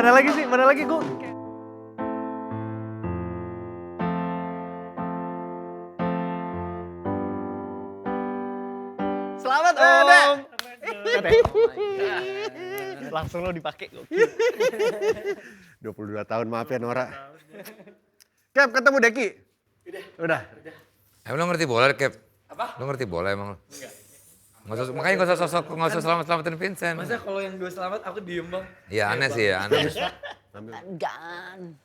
Mana lagi sih? Mana lagi gue? Selamat Om. Langsung lo dipakai. 22 tahun, maaf ya Nora. Cap, ketemu Deki? Udah. Emang lo ngerti bola, Cap? Apa? Lo ngerti bola emang lo? Enggak. Makanya nggak usah selamatin Vincent. Masa kalau yang gue selamat aku diem bang? Iya aneh sih ya, aneh. Gan.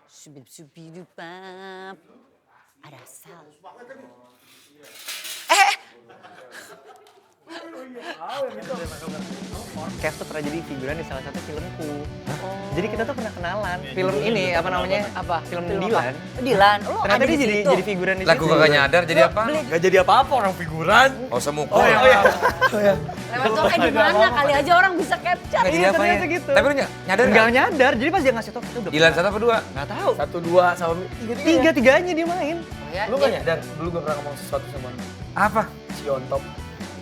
Subidupap. Ada sal. Kev tuh pernah jadi figuran di salah satu filmku. Jadi kita tuh pernah kenalan. Film ini apa namanya? Apa? Film Film Dilan. apa? Dilan. Oh, Ternyata ada dia di jadi situ. figuran di Lah gue situ. kagak nyadar jadi apa? Gak jadi apa-apa orang figuran. Oh semuka. Oh iya. Lewat toko di mana kali aja orang bisa capture. Nggak jadi Iya, apa ya? ternyata gitu. Tapi lu nyadar Enggak nggak? nyadar. Jadi pas dia ngasih tau kita udah. Dilan satu apa dua? Enggak tahu. 1, 2 sama 3. Tiga-tiganya dia main. Oh, ya, Lu gak nyadar? Dulu gue pernah ngomong sesuatu sama Apa? si Ontop.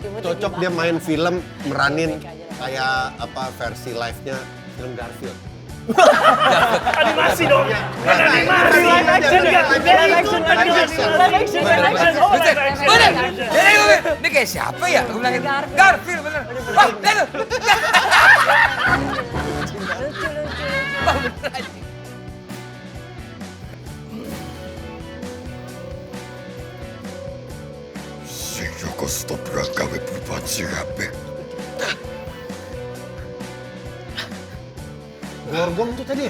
Cocok dia main film, meranin kayak apa versi live-nya film Garfield. Animasi dong. Kan animasi. Live action Live action. Bener! Jadi gue, ini kayak siapa ya? Gue bilangin, Garfield bener. Wah, lihat tuh! Lucu. Joko stop gawe perubahan HP. Gorgong tuh tadi.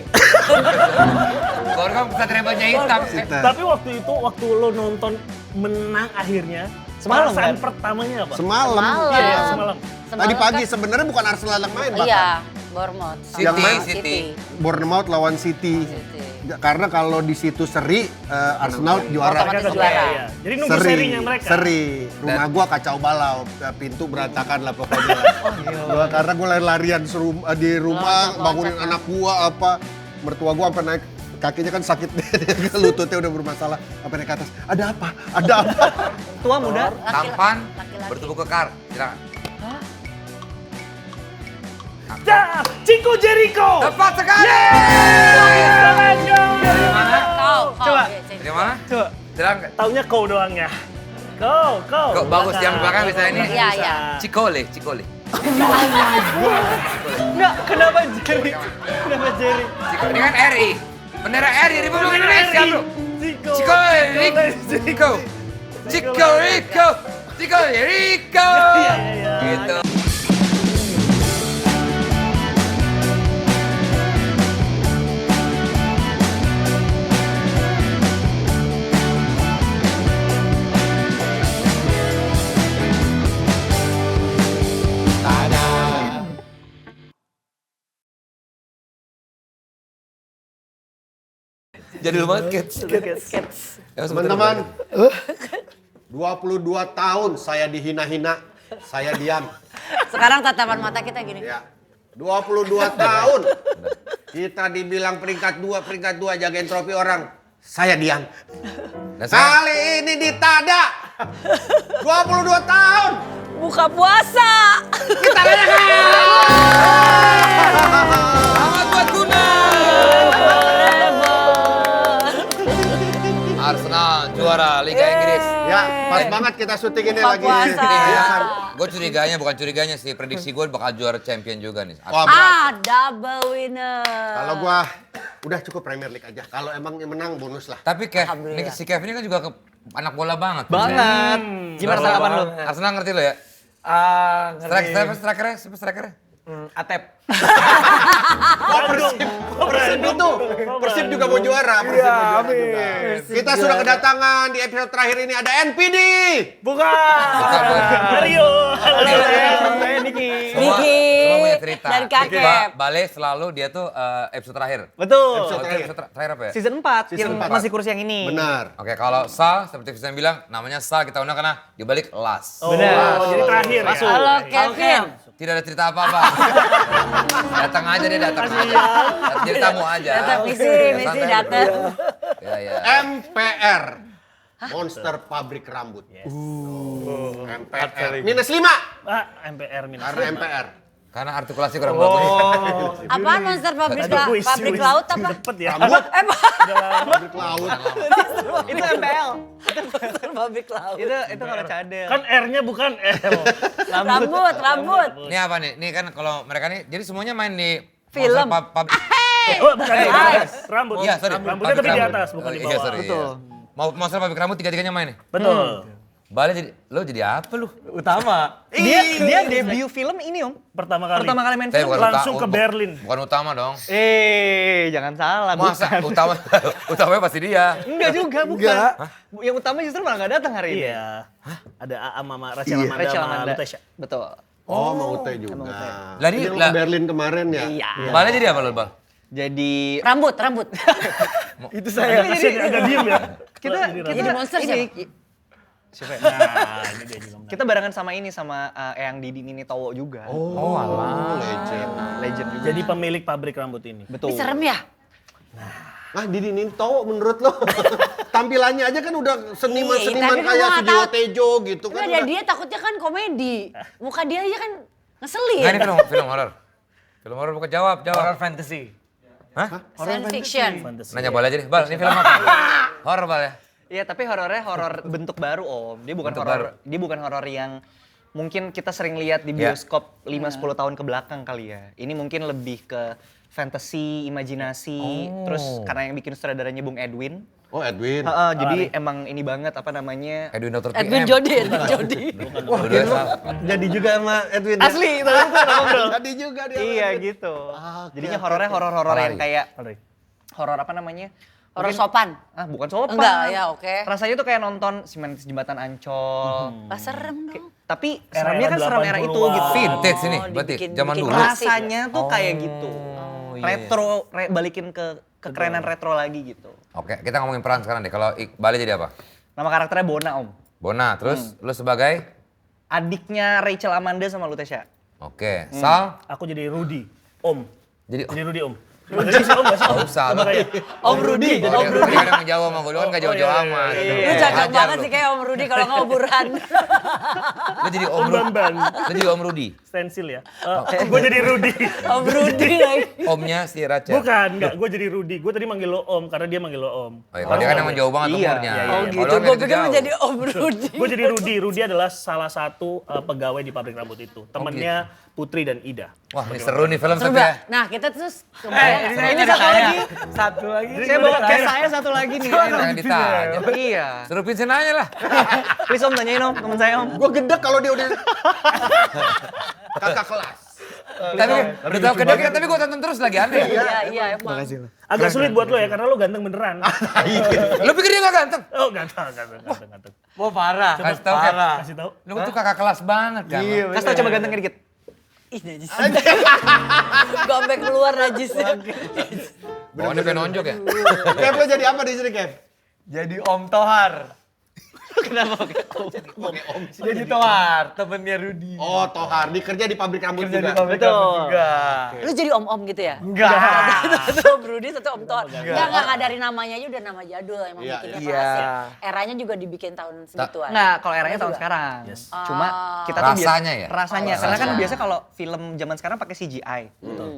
Gorgong bisa terembaknya hitam. Tapi waktu itu, waktu lo nonton menang akhirnya, Semalam, perasaan kan? pertamanya apa? Semalam. Iya, semalam. Tadi pagi sebenarnya bukan Arsenal yang main, Pak. Iya, Bournemouth. Yang main City. Bournemouth lawan City. City. Karena kalau di situ seri, Arsenal juara. Otomatis Oke, juara. iya. Jadi nunggu serinya mereka. Seri. Rumah gua kacau balau, pintu berantakan lah pokoknya. Gua karena gua lari-larian di rumah, bangunin anak gua apa. Mertua gua sampai naik, kakinya kan sakit, lututnya udah bermasalah. Sampai naik ke atas, ada apa? Ada apa? Tua muda. Tampan, Laki-laki. bertubuh kekar. Silakan. Dah, Chico Jericho. Tepat sekali! Let's go. Dari mana? Kau. Coba. Dari mana? Coba. Silakan. Taunya kau doang ya. Kau. Kok bagus yang belakang bisa ini? Iya, iya. Cikole. Enggak, kenapa Jerry? Kenapa Jerry? Cikole. Ini kan RI. Bendera RI Republik Indonesia, Bro. Chico. Cikole. Rico. Iya. Gitu. Jadi lu banget, Cats. Ya, Teman-teman, 22 tahun saya dihina-hina, saya diam. Sekarang tatapan mata kita gini. Ya. 22 tahun kita dibilang peringkat 2 jagain trofi orang, saya diam. Dan sekarang, Kali ini ditada 22 tahun Buka puasa. kita rayakan. selamat buat Guna! Arsenal juara Liga Inggris. Ya, pas banget kita syuting ini Buka lagi. puasa. Rayakan. Gue bukan curiganya sih, prediksi gue bakal juara champion juga nih. Wah, berat. Double winner. Kalau gua udah cukup Premier League aja. Kalau emang menang bonus lah. Tapi Alhamdulillah. si Kevin ini kan juga anak bola banget. Banget. Gimana tanggapan lu? Arsenal ngerti lo ya? Ngerti. Strikernya? Atep. Persib juga mau juara. Persib mau juara juga. Kita sudah kedatangan di episode terakhir ini ada NPD. Bukan. Mario. Saya Niki. Niki. Semua punya cerita. Dan kakek. Bale selalu dia tuh episode terakhir. Betul. Episode terakhir apa ya? Season 4 Season yang 4. masih kursi yang ini. Benar. Oke, kalau Sal, seperti Vincent bilang, namanya Sal kita undang karena dibalik last. Benar. Jadi terakhir ya. Masuk. Halo Kevin. Tidak ada cerita apa-apa. Datang aja dia, datang aja. Jadi tamu aja. Datang misi Santai. datang. Ya. MPR. Monster Pabrik Rambut. MPR. -5 MPR minus. karena MPR. Karena artikulasi kurang bagus. Apaan monster pabrik laut apa? Cepet ya. Pabrik laut. Itu MPL. Monster pabrik laut. Itu kalau cadel. Kan R-nya bukan L. Rambut. Ini apa nih? Ini kan kalau mereka nih, jadi semuanya main di Film. Oh, bukan rambut. Iya, sorry. Rambutnya tapi di atas, bukan di Iya, bawah. sorry. Betul. Mau monster pabrik rambut tiga-tiganya main nih? Betul. Balik jadi apa lu? Utama. Dia debut film ini Om. Pertama kali. Pertama kali main Saya film. bukan Langsung ke Berlin. Bukan utama dong. Jangan salah. Masa bukan. utamanya pasti dia. Enggak juga, bukan. Yang utama justru malah nggak datang hari ini. Iya. Ada AA sama Rachel Amanda Rachel sama Amanda. Lutesha. Betul. Oh, mau Ute juga. Lah, Ini di- lo lah- ke Berlin kemarin ya? Iya. Balnya jadi apa lu, Bal? Jadi Rambut. Itu saya. Kasian agak diem ya. Jadi monster ini, Nah, ini dia juga. kita barengan sama ini sama Eyang Didi Nini Towo juga. Oh, alah. Legend juga. Jadi pemilik pabrik rambut ini. Betul. Ini serem ya? Ah, Didi Ninto menurut lo? Tampilannya aja kan udah seniman-seniman Tapi kan kayak gua nggak Sujiwo tahu. Tejo gitu Tapi kan. ada udah- dia takutnya kan komedi. Muka dia aja kan ngeselin. Nah, ini film horor. Film horor bukan jawab. Horror fantasy. Hah? Science fiction. Fantasy. Nanya Bal aja deh. Bal, ini film apa? Horor, Bal ya? Iya, tapi horornya horor bentuk baru Om. Dia bukan Bentuk horor. Dia bukan horor yang mungkin kita sering lihat di Ya. bioskop 5-10 tahun ke belakang kali ya. Ini mungkin lebih ke fantasy, imajinasi. Terus karena yang bikin sutradaranya Bung Edwin. Oh, Edwin. Jadi emang ini banget apa namanya? Edwin Dr. PM. Edwin Jody. Wah, jadi juga sama Edwin. Asli, itu ngobrol. Jadi juga dia. Iya gitu. Jadinya horornya horor-horor yang kayak Alright. horor apa namanya? Horor sopan. Bukan sopan. Enggak, ya oke. Rasanya tuh kayak nonton Simentis Jembatan Ancol. Lah serem dong. Tapi seremnya kan serem era itu 80-an. gitu. Vintage ini, Oh, berarti dibikin- zaman bikin dulu. klasik. Rasanya tuh kayak gitu. iya. Retro, balikin ke kekerenan retro lagi gitu. Oke, kita ngomongin peran sekarang deh. Kalau Bal jadi apa? Nama karakternya Bona Om. Bona, terus lu sebagai? Adiknya Rachel Amanda sama Lutesha. Oke, Sal. Aku jadi Rudy. Om. Jadi Jadi Rudy Om. Jadi si Om gak sih? Gak usah lu. Om Rudy. Om Rudy kan yang jauh sama gue, lu kan gak jauh-jauh amat. Lu cocok banget sih kayak Om Rudy kalau ngoburan. Lu jadi Om Om Rudy. Bambang. Lu jadi Om Rudy. Stensil ya. Gue jadi Rudy. Om Rudy lagi. Omnya si Rachel. Bukan, enggak. Gue jadi Rudy. Gue tadi manggil lo Om karena dia manggil lo Om. Oh, iya, kalau dia kan emang jauh banget Iya, umurnya. iya, iya. Oh Kalau gitu, lu kan gue itu pikir jauh. menjadi Om Rudy. Gue jadi Rudy. Rudy adalah salah satu pegawai di pabrik rambut itu. Temennya Putri dan Ida. Wah, ini seru nih film Seru tapi ya. nggak? Nah kita terus kebayang. Ini satu lagi. Satu lagi. Saya bawa case saya satu lagi nih. Jangan ditanya. Iya. Suruh Vincent aja lah. Please Om tanyain Om, temen saya Om. Gue gedek kalau dia udah kakak kelas. Tapi udah tau kedoknya, tapi gue tonton terus lagi aneh. Iya emang. Agak sulit buat lo ya karena lo ganteng beneran. Lu pikir dia gak ganteng? Oh ganteng. Wah parah. Kasih tau Cap. Parah. Kasih tahu. Lu tuh kakak kelas banget kan. Kasih tau coba gantengnya dikit. Ih najis. Gue sampai keluar najisnya. Bawaannya pengen nonjok ya? Kev, lo jadi apa di sini, Kev? Jadi Om Tohar. Kenapa? Jadi Tohar, temennya Rudy. Oh, Tohar. Dia kerja di pabrik rambut Kerja di juga. pabrik Betul. rambut juga. Lu jadi om-om gitu ya? Enggak. Satu Om Rudy, satu Om Thor. Enggak dari namanya aja udah nama jadul emang Iya, bikinnya iya. klasik. Eranya juga dibikin tahun segituan. Nggak, kalau eranya tahun sekarang. Cuma kita tuh Rasanya ya? Rasanya, Oh, karena kan rasanya. biasa kalau film zaman sekarang pakai CGI.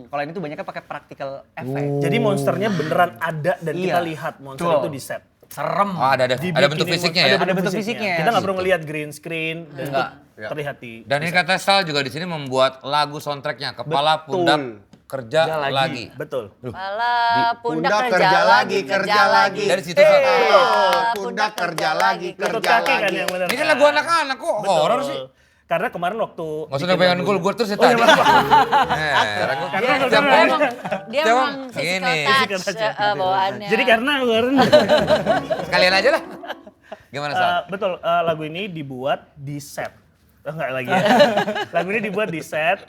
Kalau ini tuh banyaknya pakai practical effect. Jadi monsternya beneran ada dan kita Iya. lihat monster Betul. itu di set. Serem. Oh, ada bentuk fisiknya ya? Ada bentuk fisiknya. Kita nggak perlu ngelihat green screen dan itu terlihat di. Dan ini kata Sal juga di sini membuat lagu soundtracknya Kepala Pundak Kerja Lagi. Betul. Kepala pundak Pundak kerja lagi, kerja lagi. Dari situ Sal. Pundak kerja lagi, Lutut kerja kaki kan lagi. yang benar. Ini kan lagu anak-anak kok horor sih. Karena kemarin waktu Gak usah pegangan gue terus ya tadi. Dia emang physical Ini. touch bawaannya. Jadi karena Sekalian aja lah. Gimana Sal? betul lagu ini dibuat di set. Enggak lagi ya. Lagu ini dibuat di set.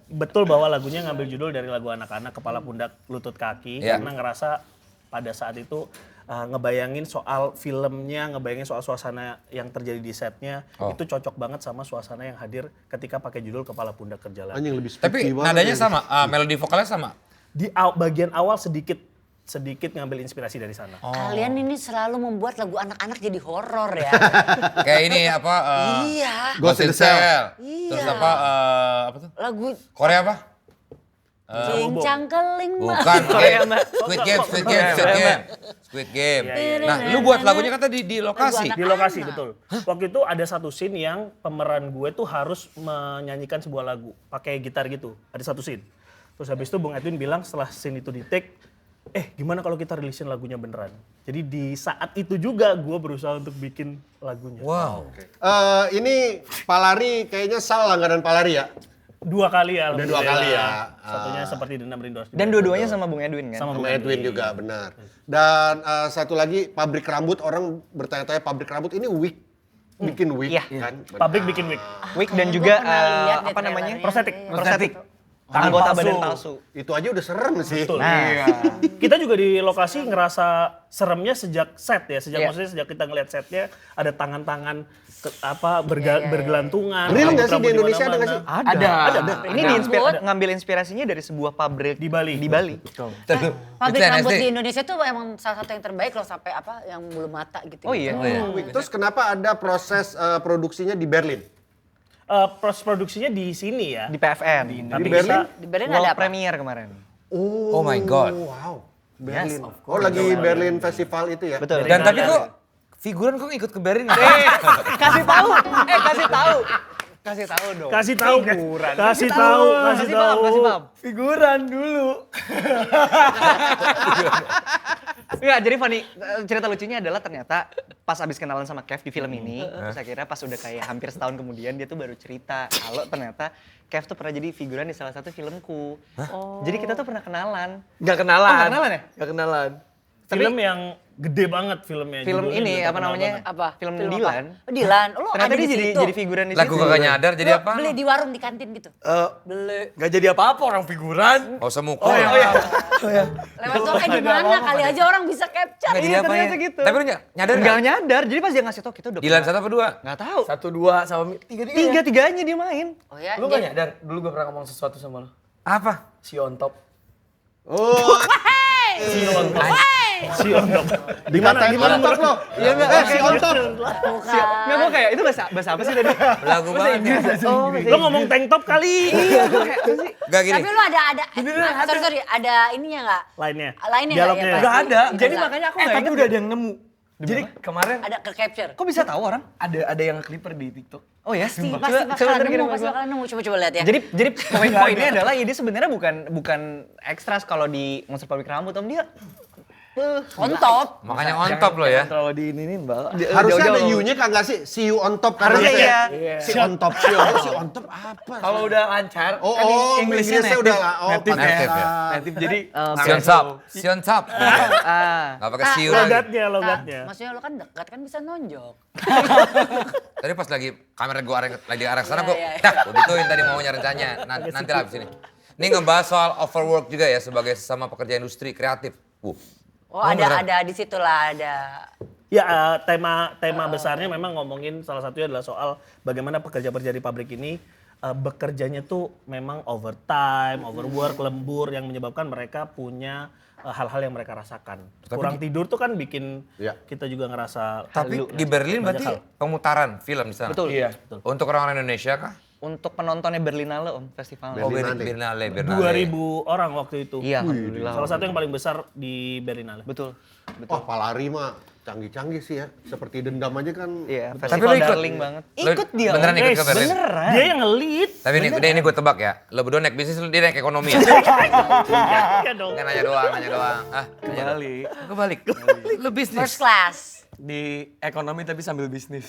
Betul bahwa lagunya ngambil judul dari lagu anak-anak Kepala Pundak Lutut Kaki Iya. karena ngerasa pada saat itu ngebayangin soal filmnya, ngebayangin soal suasana yang terjadi di setnya, itu cocok banget sama suasana yang hadir ketika pakai judul Kepala Pundak Kerja Lagi. Anjing lebih Tapi spooky banget nadanya ya. sama, melodi vokalnya sama. Di bagian awal sedikit sedikit ngambil inspirasi dari sana. Kalian ini selalu membuat lagu anak-anak jadi horor ya. Kayak ini apa? Iya. Ghost in the Shell. Iya. Terus apa tuh? Lagu Korea apa? cincang keling mah. Bukan, Squid Game. Squid Game. Nah, lu buat lagunya kata di lokasi. Di lokasi, betul. Waktu itu ada satu scene yang pemeran gue tuh harus menyanyikan sebuah lagu pakai gitar gitu. Ada satu scene. Terus habis itu Bung Edwin bilang setelah scene itu di take, gimana kalau kita rilisin lagunya beneran? Jadi di saat itu juga gue berusaha untuk bikin lagunya. Wow. Ini Palari kayaknya Sal langganan Palari ya? 2 kali ya. Udah 2 kali ya. Satunya seperti Dendam Rindu. Dan dua-duanya sama Bung Edwin kan? Sama Bung Edwin juga, benar. Dan satu lagi pabrik rambut, orang bertanya-tanya pabrik rambut ini wig, bikin wig Iya. kan? Pabrik bikin wig. Wig dan Gua juga pernah lihat deh apa namanya? trailernya. Prostetik. Prostetik. Tangan Anggota palsu. badan palsu. Itu aja udah serem sih. Betul. Nah, Kita juga di lokasi ngerasa seremnya sejak set ya, maksudnya sejak kita ngeliat setnya ada tangan-tangan bergelantungan. Real nggak sih rambut di Indonesia ada nggak mana-mana. sih? ada. Ini ngambil inspirasinya dari sebuah pabrik Di Bali. Di Bali. Pabrik Itu rambut NSD. di Indonesia tuh emang salah satu yang terbaik loh sampai yang bulu mata gitu. Oh iya. Terus kenapa ada proses produksinya di Berlin? Proses produksinya di sini ya. Di PFN. Tapi Di Berlin? Di Berlin World ada apa? Premiere kemarin. Oh my God. Wow, Berlin. Lagi Berlin Festival itu ya? Betul. Dan tapi kok figuran kok ikut ke Berlin? Kasih tahu. Kasih tahu. Kasih tahu dong. Kasih tahu, kasih tahu. Kasih paham. Figuran dulu. Enggak, jadi funny, cerita lucunya adalah ternyata pas abis kenalan sama Kev di film ini, terus akhirnya pas udah kayak hampir setahun kemudian dia tuh baru cerita kalau ternyata Kev tuh pernah jadi figuran di salah satu filmku. Jadi kita tuh pernah kenalan. Gak kenalan. Oh, nggak kenalan ya? Gak kenalan. Film yang gede banget filmnya. Film judulnya ini juga apa terkenal namanya? banget. Apa? Film apa? Dilan. Oh, Dilan. Oh, lo Ternyata ada dia di jadi situ. jadi figuran di Lagu situ. kagak nyadar jadi Lo apa? beli di warung di kantin gitu. Beli. Gak jadi apa-apa orang figuran. Oh semukul. Lewat soalnya di mana kali aja orang bisa capture. Nggak jadi apa ya? ternyata gitu. Tapi lu nyadar Enggak nggak? nyadar. Jadi pas dia ngasih tau kita udah Dilan pernah- satu apa dua? Nggak tahu. 1, 2 sama 3. Tiga-tiganya dia main. Oh ya. Lu gak nyadar? Dulu gue pernah ngomong sesuatu sama lo. Apa? Si on top. Oh, Si Ondok. di mana top lo? Iya si on top. Bukan. Nggak, gue kayak itu bahasa apa sih tadi? Lagu banget. Lo ngomong tank top kali. Gak gini. Tapi lu ada sorry, ada ininya nggak? Lainnya. Lainnya Dialognya. nggak ya? Gak ada. Jadi makanya aku nggak tapi inget. udah ada yang nemu. Jadi kemarin Ada ke capture. Kok bisa tahu orang? ada yang clipper di TikTok. Oh ya? Pasti Coba bakalan kirim nemu, ke pasti gua. bakalan nemu. Coba lihat ya. Jadi poin-poinnya adalah ya dia sebenarnya bukan ekstras kalau di Monster Pabrik Rambut, Om, dia on top. Makanya on top lo ya. Terlalu diinin mbak. Harusnya ada you-nya kagak sih? See you on top. Harusnya Karena iya. Si on top, si on top apa? Kalau udah lancar, Oh, kan Inggrisnya native. udah native, native ya. Native, jadi Sion top. Sion top. Ah. Gak pakai siu lagi. Logatnya. Maksudnya lo kan dekat kan bisa nonjok. Tadi pas lagi kamera gue lagi arah sana gue, Iya, iya. dah gue gituin tadi maunya rencananya. Nanti lah abis ini. Ini ngebahas soal overwork juga ya sebagai sesama pekerja industri kreatif. Oh, beneran. ada di situ lah ada. Ya tema besarnya memang ngomongin salah satunya adalah soal bagaimana pekerja-pekerja di pabrik ini bekerjanya tuh memang overtime, overwork, lembur yang menyebabkan mereka punya hal-hal yang mereka rasakan. Kurang tidur tuh kan bikin Ya. kita juga ngerasa Tapi di Berlin berarti pemutaran film di sana. Betul. Iya. Untuk orang-orang Indonesia kah? Untuk penontonnya Berlinale, Om, festivalnya. Oh, Berlinale. Berlinale. 2000 orang waktu itu. Iya, alhamdulillah. Salah satu yang paling besar di Berlinale. Betul. Wah, Palari mah canggih-canggih sih ya. Seperti Dendam aja kan. Iya, Tapi festival lo ikut? darling banget. Lo Ikut dia. beneran Om. ikut ke Berlin? Beneran. Dia yang ngelit. Tapi ini gue tebak ya. Lo berdua naik bisnis, dia naik ekonomi ya? Iya dong. Nggak nanya doang. Ah, Kembali kebalik. Lo bisnis. First class. di ekonomi tapi sambil bisnis.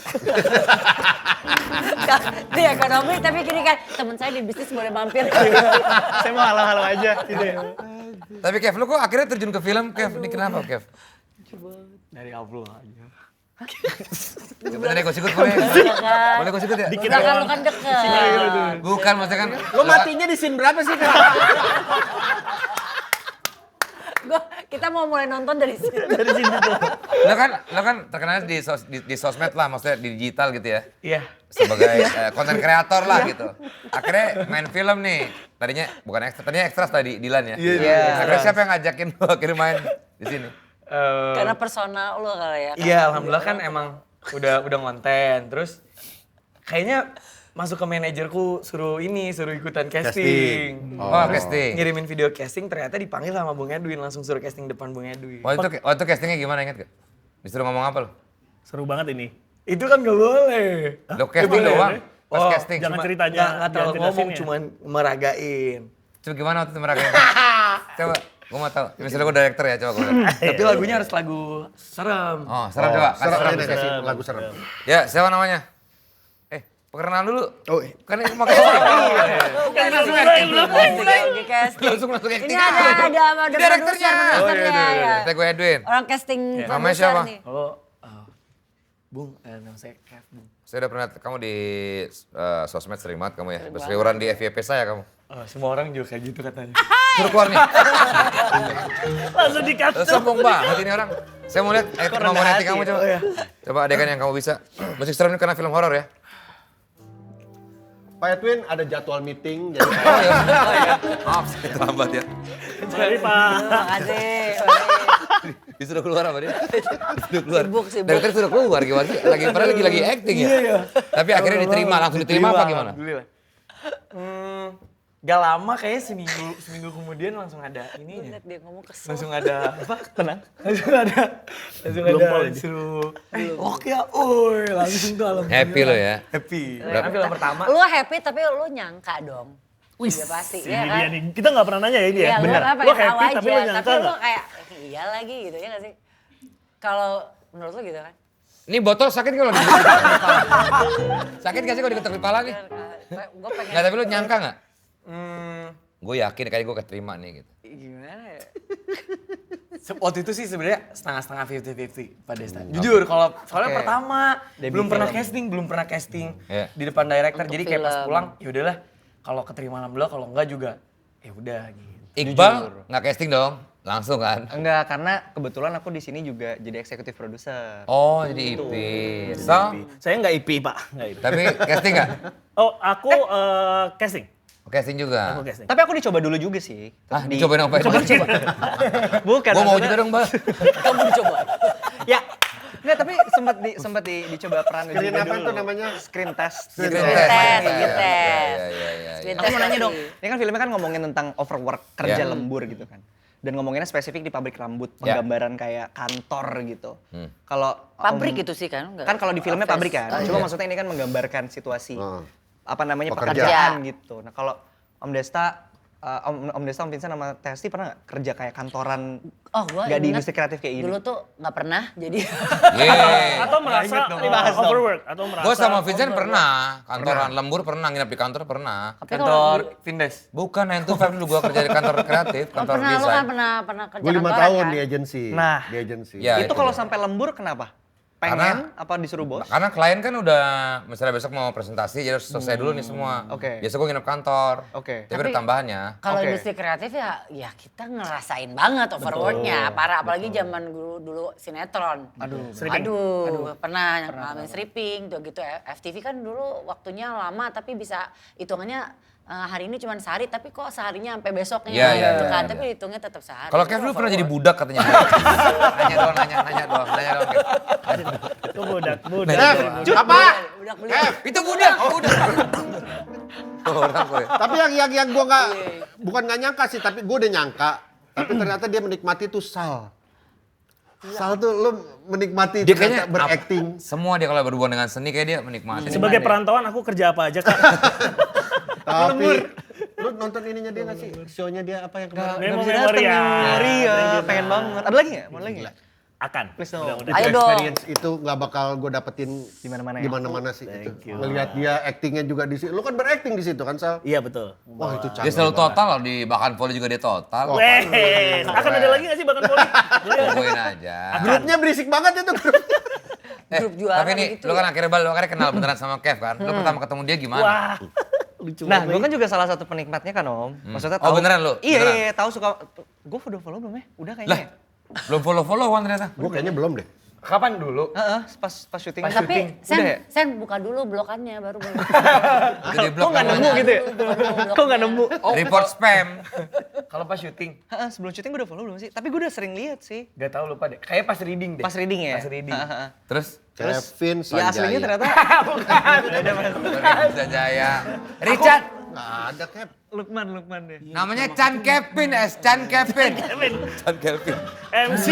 Di ekonomi tapi gini kan temen saya di bisnis boleh mampir. Saya mau halau-halau aja gitu ya. Tapi Kev, lo kok akhirnya terjun ke film, Kev? Ini kenapa, Kev? Dari Allah aja. Bener ikut ikut boleh? Boleh ikut ikut ya? Kita kan lu kan deket. Bukan, maksudnya kan. Lo matinya di scene berapa sih? Kita mau mulai nonton dari sini. Lo kan terkenal di sosmed lah, maksudnya di digital gitu ya. Iya. Sebagai konten kreator lah gitu. Akhirnya main film nih. Tadinya bukan ekstra, tadinya ekstra tadi Dilan ya. Iya. Akhirnya siapa yang ngajakin lo akhirnya main di sini? Karena personal lo kali ya. Iya, alhamdulillah kan emang udah ngonten. Terus kayaknya masuk ke manajerku suruh ikutan casting. Oh, casting. Ngirimin video casting ternyata dipanggil sama Bung Edwin, langsung suruh casting depan Bung Edwin. Waktu castingnya gimana ingat gak? Disuruh ngomong apa lo? Seru banget ini. Itu kan gak boleh. Lo casting boleh, doang? boleh. Pas Oh, casting? jangan Cuma- ceritanya, nggak terlalu jangan ngomong, jelasin ya. cuman meragain. Coba gimana waktu itu mereka? Coba, gue mau tahu. Misalnya gue director ya, coba gue lihat. Tapi lagunya harus lagu serem. Oh, serem coba. Kasih serem. Ini kasih lagu serem. Ya, siapa namanya? Perkenalan dulu. Oh, Kan ini mau casting. Langsung casting. Langsung Ini acting. ada Direkturnya. produsernya ya. Kita gue Edwin. Orang casting Namanya produser siapa? nih. Bung, nama saya Kev, Bung. Saya udah pernah kamu di sosmed sering banget kamu ya. Berseliweran di FYP saya kamu. Semua orang juga kayak gitu katanya. Suruh keluar nih. Langsung di-cut. Sombong banget ini orang. Saya mau lihat kemampuan acting kamu coba. Coba adegan yang kamu bisa. Musik serem ini karena film horor ya. Pak Edwin ada jadwal meeting jadi Maaf, saya terlambat ya. Sorry, Pak. Terima kasih. Disuruh keluar apa dia? Disuruh keluar. Sibuk. Dari tadi suruh keluar gimana sih? Padahal lagi acting ya. Tapi akhirnya diterima, langsung diterima apa gimana? Alhamdulillah. Gak lama kayaknya seminggu kemudian langsung ada ini ya. Lihat dia ngomong kesel. Langsung ada apa? Tenang. Langsung ada Belum pol ini. disuruh oke ya, langsung tuh alhamdulillah. Happy lo ya. Happy. Kan film pertama. Lu happy tapi lu nyangka dong. Iya pasti, Si ya ini kan? dia nih. Kita nggak pernah nanya ya ini ya. Iya, Bener. lu kan Lo pengen tahu happy aja, tapi lo nyangka tapi lu nggak? kayak iya lagi gitu ya gak sih? Kalau menurut lu gitu kan? Ini botol sakit kalau di sakit gak sih kalau diketok di kepala nih? Gue pengen Nggak, tapi lu nyangka nggak? Gue yakin kayaknya gue keterima nih gitu. gimana ya? Waktu itu sih sebenarnya setengah-setengah 50-50 pada Desta. Jujur kalau soalnya pertama belum pernah casting Iya. di depan director. Jadi kayak pas film. pulang ya udahlah kalau keterima alhamdulillah, kalau enggak juga ya udah gitu. Iqbal nggak casting dong? Langsung kan? Enggak, karena kebetulan aku di sini juga jadi eksekutif produser. Oh, jadi IP. So, Saya nggak IP, Pak. Nggak IP. tapi casting nggak? Oh, aku casting. Casting juga. Aku casting. Tapi aku dicoba dulu juga sih. Ah, dicobain apa? Coba. Bukan. Gue mau maksudnya- juga dong, Bang. Kamu dicoba. Ya. Enggak, tapi sempat dicoba peran Screen juga apa dulu. tuh namanya? Screen test. Screen gitu. test. Tes, Iya, tes. iya. Screen Aku mau test nanya dong, pasti. ini kan filmnya kan ngomongin tentang overwork, kerja Iya. lembur gitu kan. Dan ngomonginnya spesifik di pabrik rambut, Iya. penggambaran kayak kantor gitu. Kalau Pabrik itu sih kan? enggak? kan kalau di filmnya Office. pabrik kan, Oh, cuma iya. maksudnya ini kan menggambarkan situasi Hmm. apa namanya Pekerjaan. pekerjaan gitu. Nah kalau Om Desta, Om Desta, Om Vincent sama Testi pernah nggak kerja kayak kantoran? Oh, gua Nggak di inget industri kreatif kayak gini. Dulu tuh nggak pernah, jadi Yeay. Atau merasa overwork atau merasa Gue sama Vincent pernah. Kantoran lembur pernah, nginep di kantor pernah. Tapi kalau Kantor di- Vindes. Bukan 9 to 5 dulu gue kerja di kantor kreatif, Oh, kantor pernah, lu kan desain. pernah kerja Gue 5 kantoran tahun kan? di agensi. Nah. Di agensi. Ya, itu kalau dia. sampai lembur kenapa? Karena- Pengen apa disuruh bos? Karena klien kan udah, misalnya besok mau presentasi, jadi harus selesai dulu nih semua. Oke. Biasa gue nginep kantor. Oke. Tapi ada tambahannya. Kalau Oke. industri kreatif ya kita ngerasain banget overworknya. Parah, apalagi zaman dulu sinetron. Aduh, Aduh, pernah ngalamin stripping tuh gitu. FTV kan dulu waktunya lama tapi bisa hitungannya hari ini cuma sehari tapi kok seharinya sampai besoknya Iya, iya, gitu iya, kan. iya. Tapi hitungnya tetap sehari. Kalau Itu Kev dulu pernah overwork. jadi budak katanya. Nanya doang, nanya doang, Kev. Itu budak. Apa? Udah beli. Itu budak. Orang gue. Tapi yang gua nggak, bukan nggak nyangka sih, tapi gua udah nyangka. Tapi ternyata dia menikmati tuh Sal. Sal tuh lu menikmati Dia ternyata kayaknya berakting. Semua dia kalau berhubungan dengan seni kayak dia menikmati. Sebagai perantauan aku kerja apa aja, Kak? Tapi lu nonton ininya dia nggak sih? Show-nya dia apa yang kemarin? Memo Bisa memori dateng ya. memori ya, pengen banget. Ada lagi nggak? Mau lagi nggak? Akan. Please dong. Mudah-mudahan. Ayo Itu dong. experience itu nggak bakal gue dapetin Di mana-mana ya? di mana-mana sih itu. Thank you. Ngelihat dia actingnya juga di situ. Lu kan berakting di situ kan Sal? Iya betul. Wah itu Dia canggih. selalu total loh, di Bakan Poli juga dia total. Weh, akan ada lagi nggak sih bahkan poli? Tungguin aja. Grupnya berisik banget itu grup. Grup juara Tapi nih, gitu lu kan ya. akhirnya lu akhirnya kenal beneran sama Kev kan? Lu pertama ketemu dia gimana? Wah, lucu Nah, banget. gue kan juga salah satu penikmatnya kan Om. Maksudnya Oh, beneran lu? Iya, Beneran? iya, tahu suka. Gue follow belum ya? Udah kayaknya. Lah, belum follow-followan ternyata. Gue kayaknya belum deh. Kapan dulu? Pas syuting. Tapi Udah ya? Sen buka dulu blokannya baru boleh. Itu di blok Kok nggak nemu gitu ya? Kok nggak nemu? Report spam. Kalau pas syuting? Sebelum syuting gue udah follow belum sih? Tapi gue udah sering lihat sih. Gak tau lupa deh. Kayak pas reading deh. Pas reading ya? Pas reading. Terus? Kevin Ya aslinya Sanjaya. ternyata Bisa Jaya. Richard. Nggak ada, Kev. Lukman deh. Namanya Chan Kevin, Chan Kevin. Chan Kevin. MC.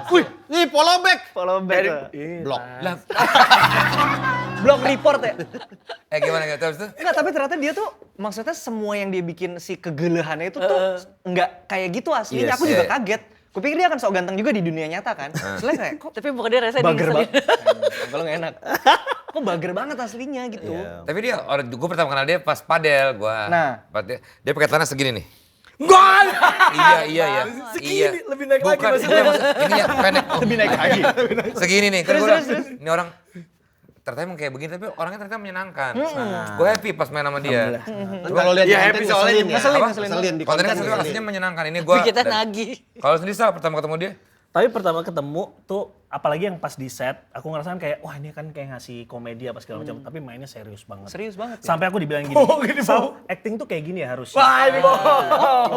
Wih, nih follow back. Follow back. Blok. Lah, Blog report ya? gimana gitu terus tuh? Enggak, tapi ternyata dia tuh maksudnya semua yang dia bikin si kegelehannya itu tuh enggak kayak gitu aslinya. Yes. Aku juga Iya. kaget. Kupikir dia akan sok ganteng juga di dunia nyata kan. Soalnya kayak kok Tapi bukan dia rasa bager diselin. banget. Kalau nggak enak. Kok bager banget aslinya gitu. Tapi dia, gue pertama kenal dia pas padel, Nah. Dia pakai celana segini nih. Gol! Iya. Segini, lebih naik lagi Bukan, maksudnya. ini ya pendek. Lebih naik lagi. Segini nih. Kan Terus, gua bilang, terus. ini orang ternyata emang kayak begini, tapi orangnya ternyata menyenangkan. Gue happy pas main sama dia. Kalau lihat Iya, yang happy konten soalnya ngeselin ya. ngeselin, Apa? ngeselin. Ngeselin di Kontennya konten kan ngeselin. aslinya menyenangkan. Ini gue. Kita nagih. Kalau sendiri Sal, pertama ketemu dia? Tapi pertama ketemu tuh apalagi yang pas di set, aku ngerasain kayak wah ini kan kayak ngasih komedi apa segala macam, tapi mainnya serius banget. Serius banget ya? Sampai aku dibilang gini, gini, Sal, acting tuh kayak gini ya harusnya. Wah ini bohong.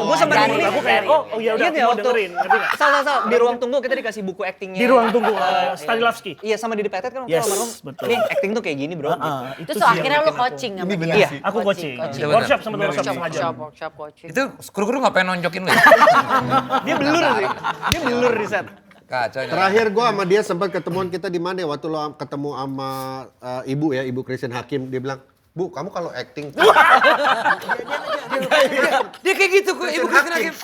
Gue sempat Dari- ngiri. Aku kayak oh ya udah Ingat aku ya mau waktu dengerin, ngerti nggak? Sal, di ruang tunggu kita dikasih buku actingnya. Di ruang tunggu Stanislavski. Iya, sama di Petet kan waktu Yes, almarhum. betul. Ini acting tuh kayak gini, Bro. Itu Terus sih yang akhirnya lu bikin aku- coaching sama dia. Iya, Aku coaching. Iya, Workshop sama bener. workshop sengaja. Workshop coaching. Itu kru-kru nggak pengen nonjokin lu ya? Dia belur sih. Dia belur di set. Kacau. ini. Terakhir gue sama dia sempat ketemuan kita di mana ya? Waktu lo ketemu sama ibu ya, ibu Christian Hakim. Dia bilang, Bu, kamu kalau acting... Dia kayak gitu, Ibu Christine Hakim.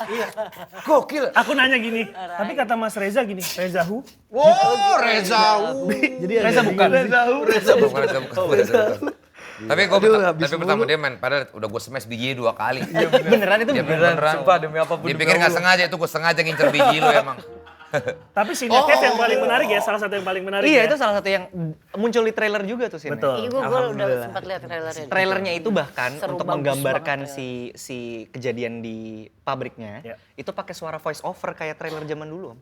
Gokil. Aku nanya gini, tapi kata Mas Reza gini, Reza who? Wow, Reza. Jadi Reza bukan. Bukan. Tapi pertama dia main, padahal udah gue smash biji 2 kali. Beneran itu Dia beneran. beneran. Sumpah demi apapun. Dia pikir nggak sengaja, itu gue sengaja ngincer biji lu emang. Tapi scene Kev yang paling menarik ya, salah satu yang paling menarik Iya, ya. itu salah satu yang muncul di trailer juga tuh sih. Betul. Iya, gue udah sempat lihat trailernya. Trailernya itu bahkan Seru untuk bagus menggambarkan banget si kejadian di pabriknya, Ya. itu pakai suara voice over kayak trailer zaman dulu, Om.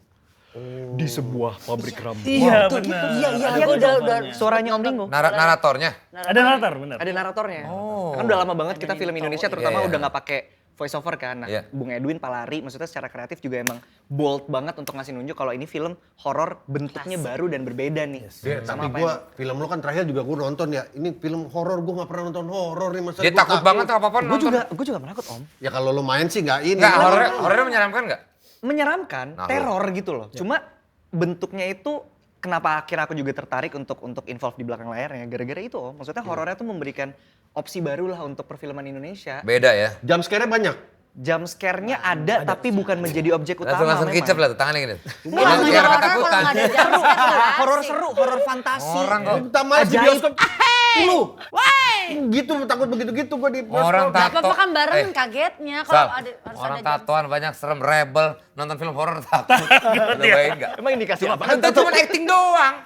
Di sebuah pabrik rambut. Iya benar. Iya, gue udah Suaranya Om Ringo. Naratornya. Ada latar benar. Ada naratornya. Kan udah lama banget kita film Indonesia terutama Iya. udah nggak pakai voice over kan. Nah, Iya. Bung Edwin Palari maksudnya secara kreatif juga emang bold banget untuk ngasih nunjuk kalau ini film horor bentuknya baru dan berbeda nih. Tapi gue, film lo kan terakhir juga gue nonton ya. Ini film horor, gue gak pernah nonton horor nih. Masa Dia gua takut banget apa-apa Gue nonton. juga penakut, Om. Ya kalau lo main sih gak ini. Enggak, horornya menyeramkan nggak? Menyeramkan, Nah, teror gitu loh. Cuma bentuknya itu kenapa akhirnya aku juga tertarik untuk involve di belakang layarnya gara-gara itu, Om. Maksudnya horornya tuh memberikan opsi baru lah untuk perfilman Indonesia. Beda ya. Jam scare-nya banyak. Jump scare-nya ada tapi bukan menjadi objek utama. Langsung memang. kicap lah tuh tangannya gini. Kalau Kayak horor ketakutan. kalau nggak ada jump scare tuh nggak Horor asik. seru, horor fantasi. Orang kok. Kita main di Ajaib. bioskop. Lu. Gitu takut begitu-gitu gue di bioskop. Orang Gak tato. apa-apa kan bareng Eh, kagetnya Sal, kalau ada harus orang ada jump tatoan banyak serem, rebel, nonton film horor takut. Udah bayangin nggak? Emang indikasi apa? Itu cuma acting doang.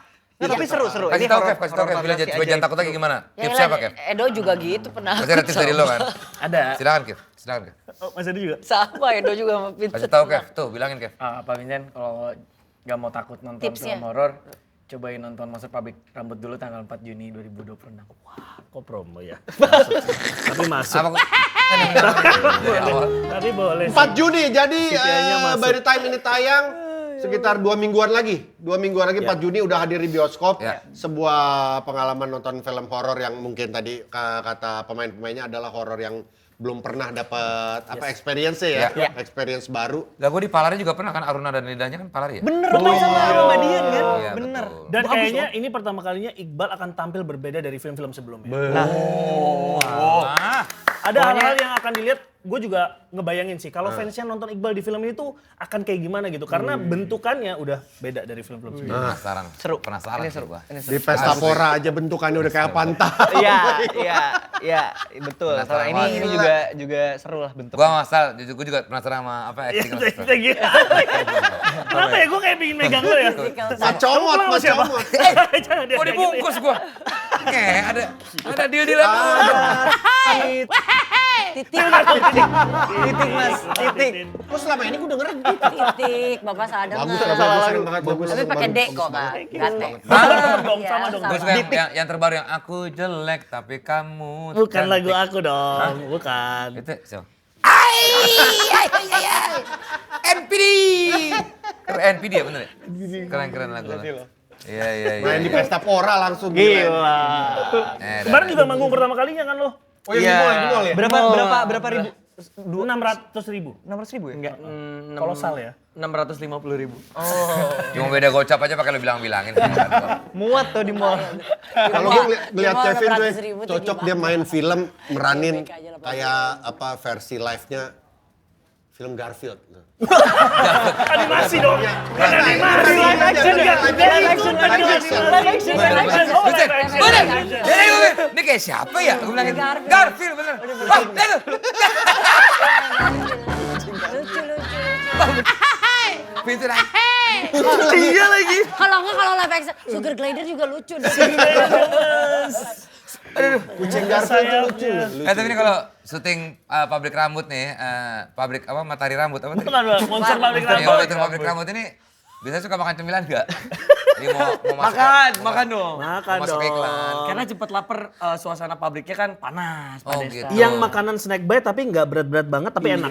Nah, tapi seru-seru. Kasih Ini tau horor- Kev, kasih tau horor Kev. Bila fantasi jangan ajaib. takut lagi gimana? Ya Tips lah, siapa Kev? Edo juga gitu pernah. Pasti ada tips dari lo kan? Ada. Silakan Kev, silakan Kev. Oh, Mas Edi juga. Sama Edo juga sama Vincent. Kasih tau Kev, tuh bilangin Kev. Pak Vincent kalau gak mau takut nonton Tipsnya. film horor, cobain nonton Masuk Pabrik Rambut dulu tanggal 4 Juni 2026. Kok promo ya? Tapi masuk. Apa kok? Dari awal. Tapi boleh. 4 Juni, jadi Kayaknya masuk. by the time ini tayang sekitar 2 mingguan lagi. 2 mingguan lagi 4 Juni udah hadir di bioskop. Ya. Sebuah pengalaman nonton film horor yang mungkin tadi kata pemain-pemainnya adalah horor yang belum pernah dapat experience ya, experience baru. Lah gue di Palari juga pernah kan, Aruna dan Lidahnya kan Palari ya? Bener banget sama Ramadian kan? Iya, Bener. betul. Dan kayaknya ini pertama kalinya Iqbal akan tampil berbeda dari film-film sebelumnya. Ah, Ada hal-hal yang akan dilihat, gue juga ngebayangin sih, kalau fansnya nonton Iqbal di film ini tuh akan kayak gimana gitu. Karena bentukannya udah beda dari film-film sebelumnya. penasaran. Seru. Penasaran Ini sih seru. gua. Ini seru. Di Pesta Pora aja bentukannya udah kayak pantai. Iya, betul. Penasaran Soalnya banget. ini juga seru lah bentuknya. Gua masal, gue juga penasaran sama apa acting lo. Kenapa ya gue kayak pingin megang lo ya? Macomot, Kamu pulang sama siapa? macomot. Jangan deh, Kok kayak dibungkus gua? Ada deal-dealan. Titik. Titik mas, titik. Kok selama ini gue dengerin gitu? Titik. Bapak salah Bagus, dengar. bagus, sering banget, bagus. Tapi pakai D bagus, kok, bagus. Kak. Gate. Dong, Iya, sama dong. Gue suka yang terbaru yang aku jelek tapi kamu Bukan cantik. lagu aku dong, bukan. Itu so. NPD. NPD ya bener ya? Keren lagu. Iya. Main di pesta pora langsung. Gila. Kemarin juga manggung pertama kalinya kan lo? Oh iya, di mall ya? Berapa ribu? 600.000. 600.000 ya? Enggak, Kolosal ya? 650.000. Cuma beda gocap aja pakai lo bilangin. Muat tuh di mall. Kalau gue ngeliat Di mall Kevin tuh 600.000 tuh cocok gimana? dia main film meranin Baik aja lah, kayak apa versi live-nya film Garfield. Animasi dong. Bukan animasi. Live action ya? Live action. Bener. Ini kayak siapa ya? Gue bilangin Garfield bener. Wah, itu. Lucu. Vincent. Iya lagi. Kalau enggak kalau live action, Sugar Glider juga lucu. Kucing Garfield tuh lucu. Tapi ini kalau syuting pabrik rambut nih, pabrik apa matahari rambut apa tadi? Bukan monster pabrik Iya, rambut. pabrik rambut ini biasanya suka makan cemilan nggak? Dia mau masuk Makan dong. Makan mau masuk dong. iklan. Karena cepet lapar, suasana pabriknya kan panas, Oh, Desta. gitu. Yang makanan snack bite tapi nggak berat-berat banget tapi enak.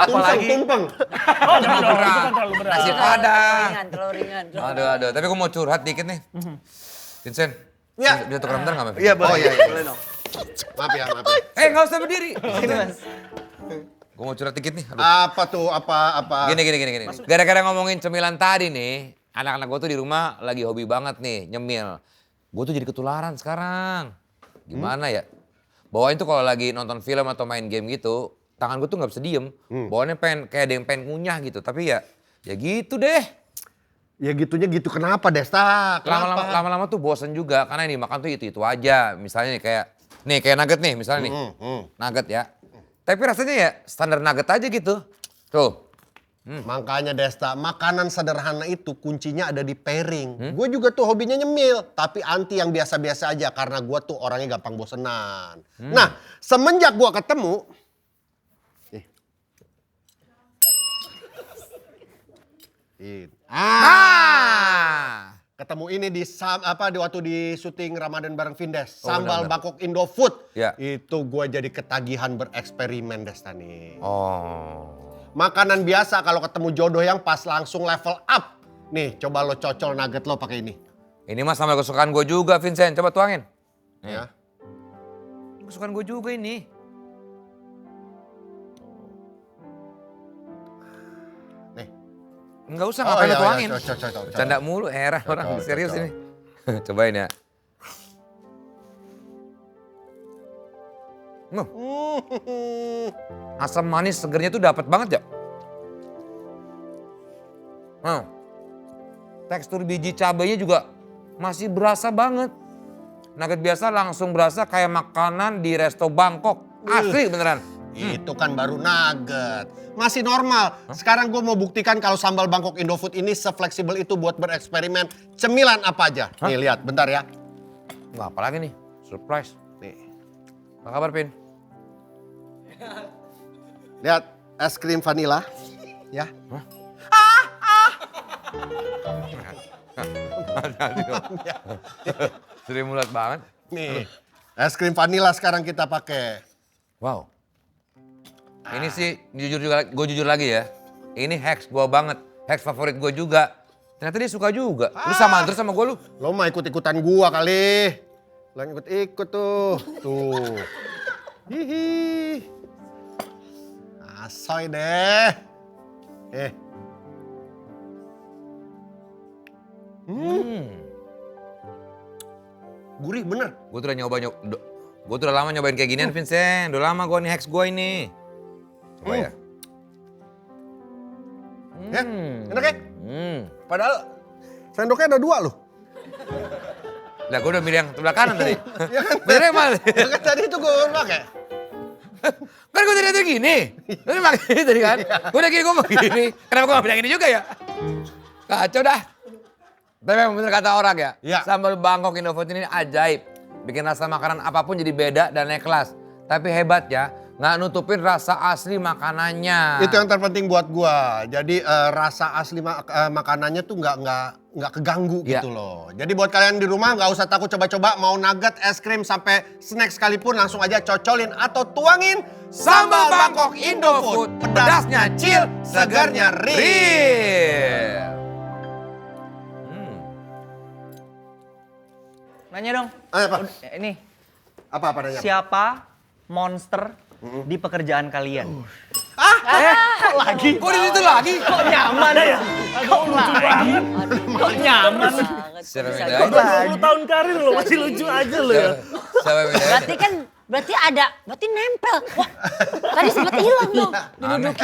Tumpeng. Oh, jangan dong, itu kan terlalu berat. Nasi padang. Terlalu ringan. Aduh. Tapi gue mau curhat dikit nih. Vincent. Ya. Bisa tukar bentar nggak, Mas? Iya, Oh iya. Maaf ya. Nggak usah berdiri. Sini mas. Gue mau curhat dikit nih. Aduh. Apa tuh? Apa? Gini. Gara-gara ngomongin cemilan tadi nih, anak-anak gue tuh di rumah lagi hobi banget nih, nyemil. Gue tuh jadi ketularan sekarang. Gimana ya? Bawain tuh kalau lagi nonton film atau main game gitu, tangan gue tuh nggak bisa diem. Bawaannya kayak ada yang pengen ngunyah gitu. Tapi ya gitu deh. Ya gitunya gitu. Kenapa, Desta? Kenapa? Lama-lama tuh bosen juga, karena ini makan tuh itu aja. Misalnya nih kayak nugget nih, misalnya nih. Nugget ya. Tapi rasanya ya standar nugget aja gitu. Tuh. Makanya Desta, makanan sederhana itu kuncinya ada di pairing. Gue juga tuh hobinya nyemil, tapi anti yang biasa-biasa aja karena gue tuh orangnya gampang bosenan. Nah, semenjak gue ketemu, ketemu ini di waktu di syuting Ramadan bareng Vindes, sambal benar. Bangkok Indofood. Ya. Itu gue jadi ketagihan bereksperimen Desta nih. Oh. Makanan biasa kalau ketemu jodoh yang pas langsung level up. Nih, coba lo cocol nugget lo pakai ini. Ini mah sambal kesukaan gue juga, Vincent. Coba tuangin. Ya. Kesukaan gue juga ini. Nih. Enggak usah, ngapain lo tuangin. Cocok. Canda mulu, orang Cocok, serius cocok. ini. Cobain ya. Asam manis segernya tuh dapat banget ya. Tekstur biji cabenya juga masih berasa banget. Nugget biasa langsung berasa kayak makanan di resto Bangkok. Asli beneran. Itu kan baru nugget. Masih normal. Sekarang gue mau buktikan kalau sambal Bangkok Indofood ini sefleksibel itu buat bereksperimen cemilan apa aja. Nih lihat, bentar ya. Wah, apalagi nih? Surprise. Nih, Apa kabar, Pin? lihat es krim vanila. Ya. Seri mulut banget. Nih, es krim vanila sekarang kita pakai. Wow. Ini sih gue jujur lagi ya. Ini hacks gue banget. Hacks favorit gue juga. Ternyata dia suka juga. Lu sama terus sama gue lu. Lo mah ikut-ikutan gua kali. Lo yang ikut-ikut tuh. Tuh. Hihi. Asoy deh. Gurih bener. Gue tuh udah lama nyobain kayak ginian, Vincent. Udah lama gue nih hacks gue ini. Coba ya. Ya, enak ya? Padahal sendoknya ada 2 loh. Lah gue udah milih yang sebelah kanan tadi. Ya kan? Benernya mal. Ya kan tadi itu gue pakai. Kan gue tadi gini. Lu udah pakai ini tadi kan. Gue udah gini, gue mau gini. Kenapa gue gak bilang ini juga ya? Kacau dah. Tapi memang bener kata orang ya. Iya. Sambal Bangkok Indofood ini ajaib. Bikin rasa makanan apapun jadi beda dan naik kelas. Tapi hebatnya nggak nutupin rasa asli makanannya. Itu yang terpenting buat gua. Jadi rasa asli makanannya tuh nggak keganggu Iya. gitu loh. Jadi buat kalian di rumah nggak usah takut coba-coba mau nugget, es krim sampai snack sekalipun langsung aja cocolin atau tuangin Sambal Bangkok Indofood. Pedasnya chill, segarnya real. Nanya dong. Apa? Ini Apa nanya? siapa monster di pekerjaan kalian? Lagi? Kok di situ lagi? Kok nyaman ya? Kok lagi? Kok nyaman? Siapa Bisa yang jadi. bedain? 20 tahun karir lo masih lucu aja lo ya. Siapa yang bedain? Berarti nempel. Wah, tadi sempat hilang loh.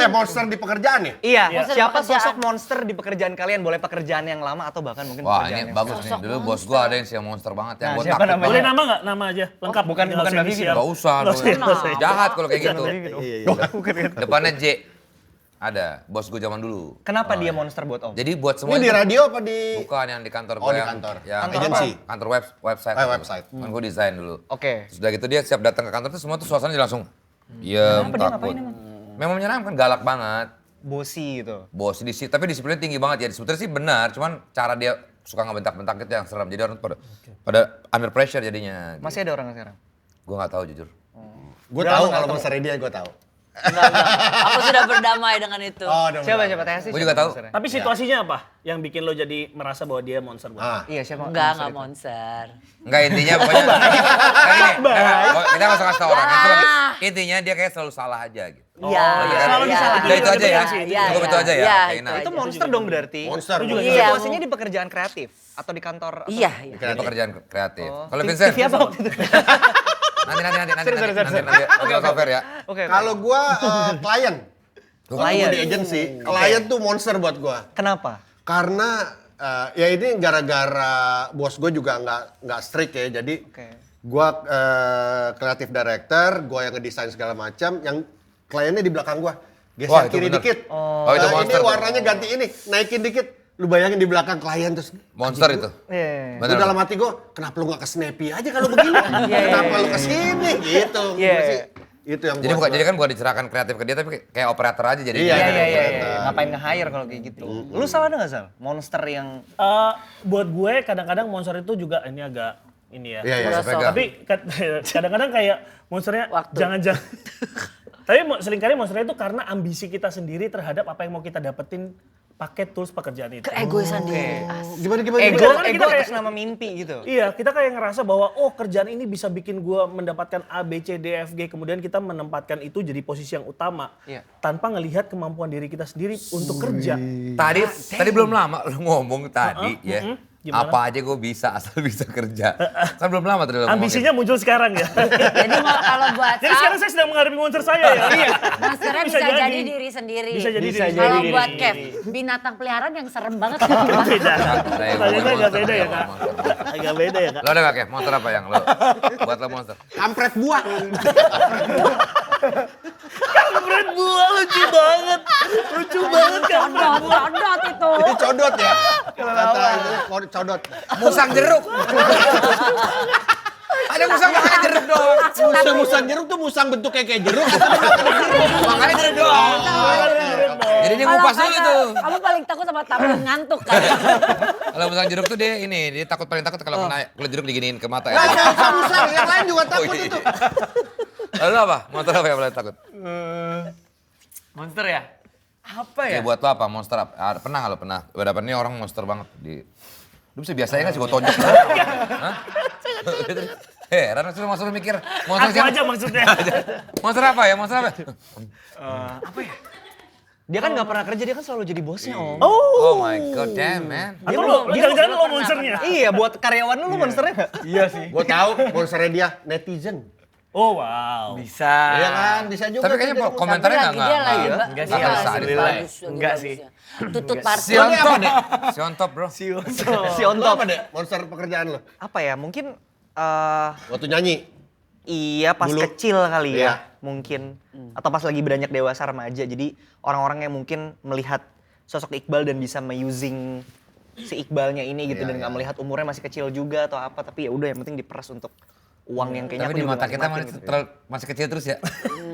Monster di pekerjaan ya? Iya, Monster di siapa pekerjaan. sosok monster di pekerjaan kalian? Boleh pekerjaan yang lama atau bahkan mungkin Wah pekerjaan ini yang bagus nih, Sosok dulu bos gua ada yang siapa monster banget yang Nah, gua siapa takut namanya? Boleh banget. nama nggak? Nama aja, lengkap. bukan Nggak usah Mbak Vivi inisial. Gak usah, Nggak usah, nggak usah. jahat kalau kayak gitu. Iya. Depannya J, ada bos gua zaman dulu. Kenapa Oh, dia iya. monster buat Om? Jadi buat semua Ini di itu- radio apa di? bukan yang di kantor Oh, gua di yang- kantor. yang Kantor agensi. kantor website. Website. Kan gua desain dulu. Oke. Terus udah gitu dia siap datang ke kantor tuh semua tuh suasananya langsung diem, Kenapa dia takut. ngapain emang? Memang menyeramkan, galak banget. Bosi gitu. Bos tapi disiplinnya tinggi banget ya. Sebetulnya sih benar, cuman cara dia suka ngebentak-bentak gitu yang serem. Jadi orang tuh pada under pressure jadinya. Masih ada orang sekarang? Gua nggak tahu jujur. Gue Udah tahu lama kalau nggak monster dia gue tahu. Enggak. Aku sudah berdamai dengan itu. Siapa Teh? Gua juga tahu. Tapi situasinya apa yang bikin lo jadi merasa bahwa dia monster buat lo? Ah. Iya, siapa? Enggak itu? monster. Enggak intinya pokoknya. Kita nggak usah kasih tau orang. Cuma intinya dia kayak selalu salah aja gitu. Iya. selalu disalahin. Udah itu aja ya. Iya, Cukup itu aja ya. iya, Kayak itu nah. Itu monster dong berarti. Monster. Iya. Situasinya di pekerjaan kreatif atau di kantor? atau- Iya. Dia pekerjaan kreatif. Oh. Kalau Vincent, TV apa waktu itu? nanti cover ya. Oke. Kalau gue klien. Kalau Klien. gua di agensi, klien tuh monster buat gue. Kenapa? Karena ya ini gara-gara bos gue juga nggak strict ya. Jadi Oke. gue kreatif director, gue yang ngedesain segala macam. Yang kliennya di belakang gue, Wah, geser itu kiri bener. dikit. Oh, itu Ini monster tuh. warnanya ganti ini, naikin dikit. Lu bayangin di belakang klien terus. Monster itu. Iya. Itu dalam hati gue, kenapa lu gak ke Snappy aja kalau begini? Kenapa lu ke sini? Gitu. Iya. Gua sih, itu yang Jadi bukan, jadi kan bukan dicerahkan kreatif ke dia tapi kayak operator aja jadi. Iya, Iya. Ngapain nge-hire kalau kayak gitu? Lu salah ada nggak Sal? Monster yang Buat gue kadang-kadang monster itu juga ini agak ini ya. Iya, iya. Merasa- Tapi kadang-kadang kayak monsternya Waktu. jangan-jangan. Tapi seringkali monsternya itu karena ambisi kita sendiri terhadap apa yang mau kita dapetin pakai tools pekerjaan itu. Keegoisan diri. Gimana? ego Kadang-kadang ego kita kayak- atas nama mimpi gitu. Iya, kita kayak ngerasa bahwa oh kerjaan ini bisa bikin gua mendapatkan A, B, C, D, F, G. Kemudian kita menempatkan itu jadi posisi yang utama. Iya. Tanpa ngelihat kemampuan diri kita sendiri untuk kerja. Tadi belum lama lu ngomong tadi ya. Gimana? Apa aja gue bisa asal bisa kerja. Kan belum lama tadi lu ngomongin. Ambisinya muncul sekarang ya. Jadi kalau buat Jadi sekarang saya sedang menghadapi monster saya ya. Iya. monsternya bisa jadi diri sendiri. Bisa jadi Bisa diri jadi Kalau sendiri. buat Kev, binatang peliharaan yang serem banget. Beda. Saya Pertanyaannya agak monster, beda ya saya kak. monster. Agak beda ya kak. Lo ada gak kayak monster apa yang lo buat lo monster? Kampret buah. Kampret buah lucu banget. Lucu banget kampret buah. Codot itu. Ini codot ya. Kata itu codot. Musang jeruk. Ada musang makanya jeruk doang. Musang jeruk tuh musang bentuknya kayak jeruk. Makanya jeruk doang. Jadi dia ngupas dulu tuh. Kamu paling takut sama tamu ngantuk kan? Kalau musang jeruk tuh dia ini, dia paling takut kalau kena kulit jeruk diginiin ke mata. Nah, jangan musang, yang lain juga takut iya. itu. Lalu apa? Monster apa yang paling takut? Monster ya? Apa Ya ya? buat lo apa? Monster apa? Pernah nggak lo pernah? Udah dapet nih orang monster banget di. Lu bisa biasanya nggak sih gue tonjok? Hah? Heran sih lu masuk lu mikir. Monster Aku siapa? aja maksudnya. Monster apa ya? Monster apa? Dia kan nggak pernah kerja, dia kan selalu jadi bosnya Om. Oh my god, damn man. Atau lo jangan-jangan lo monsternya. Iya, buat karyawan lu monsternya nggak? Iya sih. Gue tahu monsternya dia netizen. Oh wow. Bisa. Iya kan, bisa juga. Tapi kayaknya komentarnya Tapi lagi dia lagi nggak. ba- Enggak sih, iya, lagi alhamdulillah. bagus, lagi Enggak bagus sih. ya. Tutut party. Siontop. Siontop bro. Si Lo Ontop. apa deh monster pekerjaan lo? Apa ya? Mungkin Waktu nyanyi. iya pas Dulu. kecil kali Iya. ya, mungkin atau pas lagi beranjak dewasa remaja. Jadi orang-orang yang mungkin melihat sosok Iqbal dan bisa using si Iqbalnya ini gitu Iya, dan nggak iya. melihat umurnya masih kecil juga atau apa, tapi ya udah yang penting diperas untuk uang yang kayaknya Tapi aku di juga mata nggak kita semakin masih, gitu. masih kecil terus ya.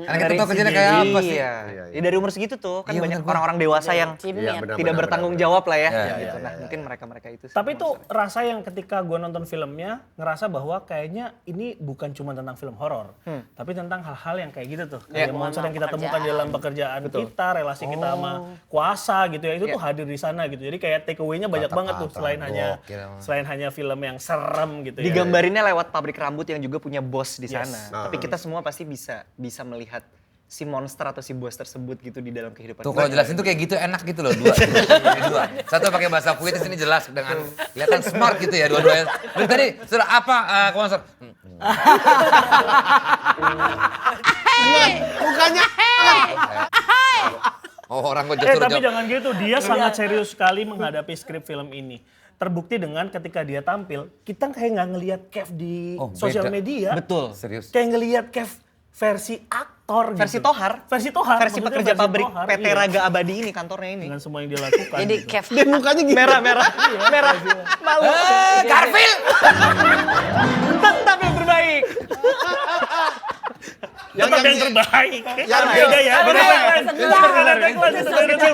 Karena kita Dari tahu kecilnya segi- kayak apa sih. Iya. Ya, dari umur segitu tuh kan Iya, banyak bener, orang-orang dewasa yang Cimit. benar, tidak benar, bertanggung benar. jawab lah ya. Iya, gitu. Nah mungkin mereka-mereka itu. sih Tapi yang itu masalah. rasa yang ketika gue nonton filmnya, ngerasa bahwa kayaknya ini bukan cuma tentang film horor. Tapi tentang hal-hal yang kayak gitu tuh. Kayak monster yang kita temukan di dalam pekerjaan kita, relasi kita sama kuasa gitu ya. Itu tuh hadir di sana gitu. Jadi kayak take away-nya banyak banget tuh. Selain hanya film yang serem gitu ya. Digambarinnya lewat pabrik rambut yang juga punya bos di Yes. sana. Tapi kita semua pasti bisa melihat si monster atau si bos tersebut gitu di dalam kehidupan. Tuh kita. kalau jelasin tuh kayak gitu enak gitu loh dua. Satu pakai bahasa puitis ini jelas dengan kelihatan smart gitu ya dua-duanya. Dari tadi sudah apa monster? Mukanya Oh orang kok Tapi justru jangan gitu, dia sangat serius sekali menghadapi skrip film ini. Terbukti dengan ketika dia tampil, kita kayak nggak ngelihat Kev di Oh, sosial beda. media. Betul. serius. Kayak ngelihat Kev versi aktor Versi gitu. Tohar. Versi Tohar. Versi maksudnya pekerja versi pabrik Tohar, PT iya. Raga Abadi ini kantornya ini. Dengan semua yang dia lakukan. Jadi gitu. Kev dia mukanya gitu. Merah. Malu. Garfield! Tetap yang terbaik. Tetap yang terbaik. yang beda ya. Beda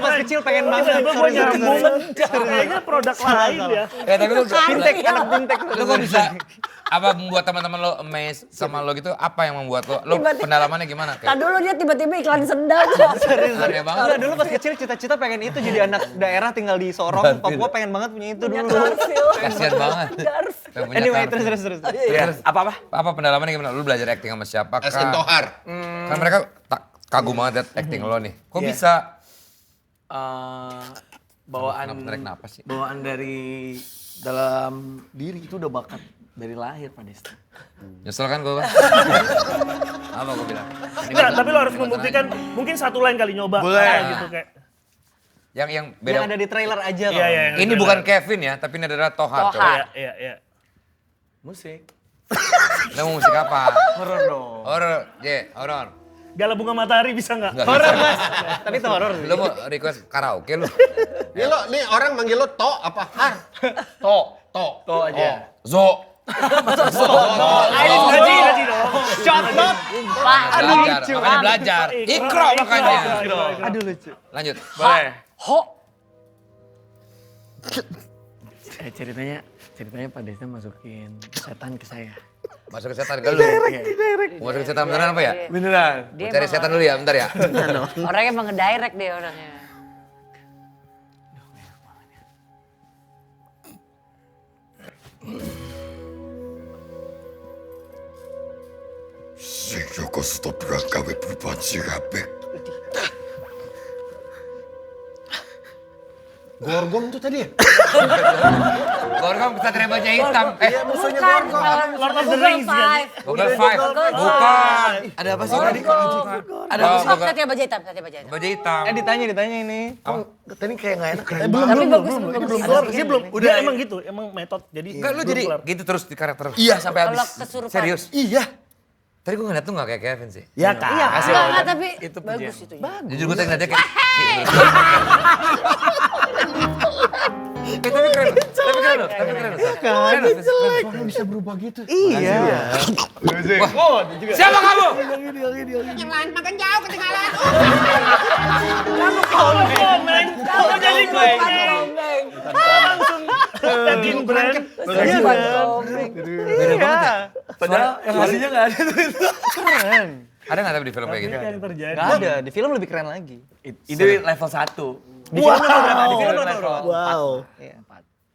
Pas kecil pengen banget. Gue nyambung. Kayaknya produk lain ya. Ya tapi lu Fintech, anak fintech. lu kok bisa apa membuat teman-teman lo amazed sama lo gitu? Apa yang membuat lo Tiba-tiba- pendalamannya gimana? Tadi dulu dia tiba-tiba iklan sendal. Aneh banget. Enggak, dulu pas kecil cita-cita pengen itu jadi anak daerah tinggal di Sorong, Papua pengen banget punya itu dulu. Kasian banget. Pengen punya Anyway, kartu. terus. Apa-apa? Apa pendalamannya gimana? Lu belajar acting sama siapa? SN Tohar. Kan mereka kagum banget liat acting lo nih. Kok bisa? Bawaan Kenapa tarik napas sih? bawaan dari dalam diri itu udah bakat dari lahir Pak Desta. Nyesel kan gue? Apa gue bilang? Enggak, tapi lo harus membuktikan mungkin satu lain kali nyoba. Boleh. Kayak gitu kayak. Yang beda. Yang ada di trailer aja Iya, iya. yang Ini itu bukan ada. Kevin ya, tapi ini adalah Tohar. Tohar. Iya. Musik. Lo mau musik apa? Horor dong. Horor, horor. Gala bunga matahari bisa nggak? Nggak Horor bisa. mas, tapi itu horor sih. Lo mau request karaoke lu? Nih lo, nih orang manggil lo To apa Har? To aja. Zo. Haji dong. Contot. Aduh lucu. Makanya belajar. Ikro makanya. Aduh lucu. Lanjut. Boleh. Ho. Ceritanya Pak Desta masukin setan ke saya. Masuk ke setan ke lu. Masuk ke setan beneran apa ya? Beneran. Gua cari setan dulu ya, bentar ya. Orangnya emang ngedirect dia orangnya. Senyoko stop rakawe berbansi rapek. Gorgong tuh tadi ya? Gorgong Kesatria Baja Hitam. Musuhnya Bukan, Gorgong. Lord of the Rings kan? Google Five. Bukan. Ada apa sih tadi? Ada Oh, Google Satya Baja Hitam, Satya Baja Hitam. Baja Hitam. Ditanya ini. Tadi kayak nggak enak. Tapi bagus, bagus. Dia belum. Udah emang gitu, emang metode. Jadi Enggak lu belum jadi kelar. gitu terus di karakter. Iya sampai Kalau habis. kesurupan. Serius? Iya. Tadi gue ngeliat tuh gak kayak Kevin sih. Ya kan. Enggak, tapi Itu bagus itu ya. Jujur gue tadi ngeliatnya kayak... Tapi keren loh. Tapi keren loh. Keren loh. Bisa berubah gitu. Iya. Wah, siapa kamu? Kamu jadi komeng. Langsung daging brand. Beda banget ya. Padahal yang aslinya nggak ada tuh. Keren. Ada gak tapi di film kayak gitu? Yang terjadi. Gak ada, di film lebih keren lagi. Itu level 1. Di film level berapa? Di film level berapa? Wow. Iya.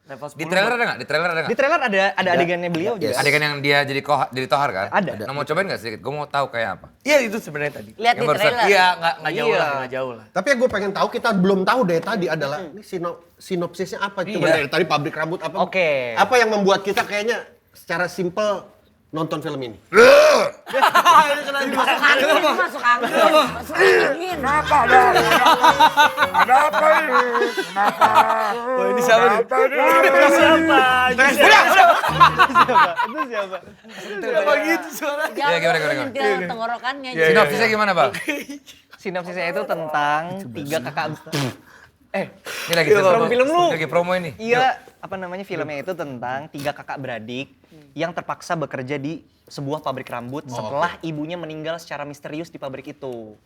Level 10. Di trailer ada gak? Di trailer ada Di gak? trailer ada adegannya beliau juga. Adegan yang dia jadi Tohar kan? Ada. Nah mau cobain gak sedikit? Gue mau tahu kayak apa. Iya itu sebenarnya tadi. Lihat di Yang barusan. trailer. Iya nggak jauh Iya. lah, nggak jauh lah. Tapi yang gue pengen tahu, kita belum tahu dari tadi adalah ini sinopsisnya apa? Coba dari tadi pabrik rambut apa? Oke. Apa yang membuat kita kayaknya secara simpel nonton film ini? Masuk angin, masuk angin. Masuk angin. Oh ini siapa nih? Itu siapa? Itu siapa? Kenapa gitu suara? Iya, gimana, gimana? Nyentil tenggorokannya. Sinopsisnya gimana bang? Sinopsisnya itu tentang tiga kakak. Ini lagi promo film lu. Lagi promo ini. Iya, filmnya itu tentang 3 kakak beradik yang terpaksa bekerja di sebuah pabrik rambut setelah ibunya meninggal secara misterius di pabrik itu.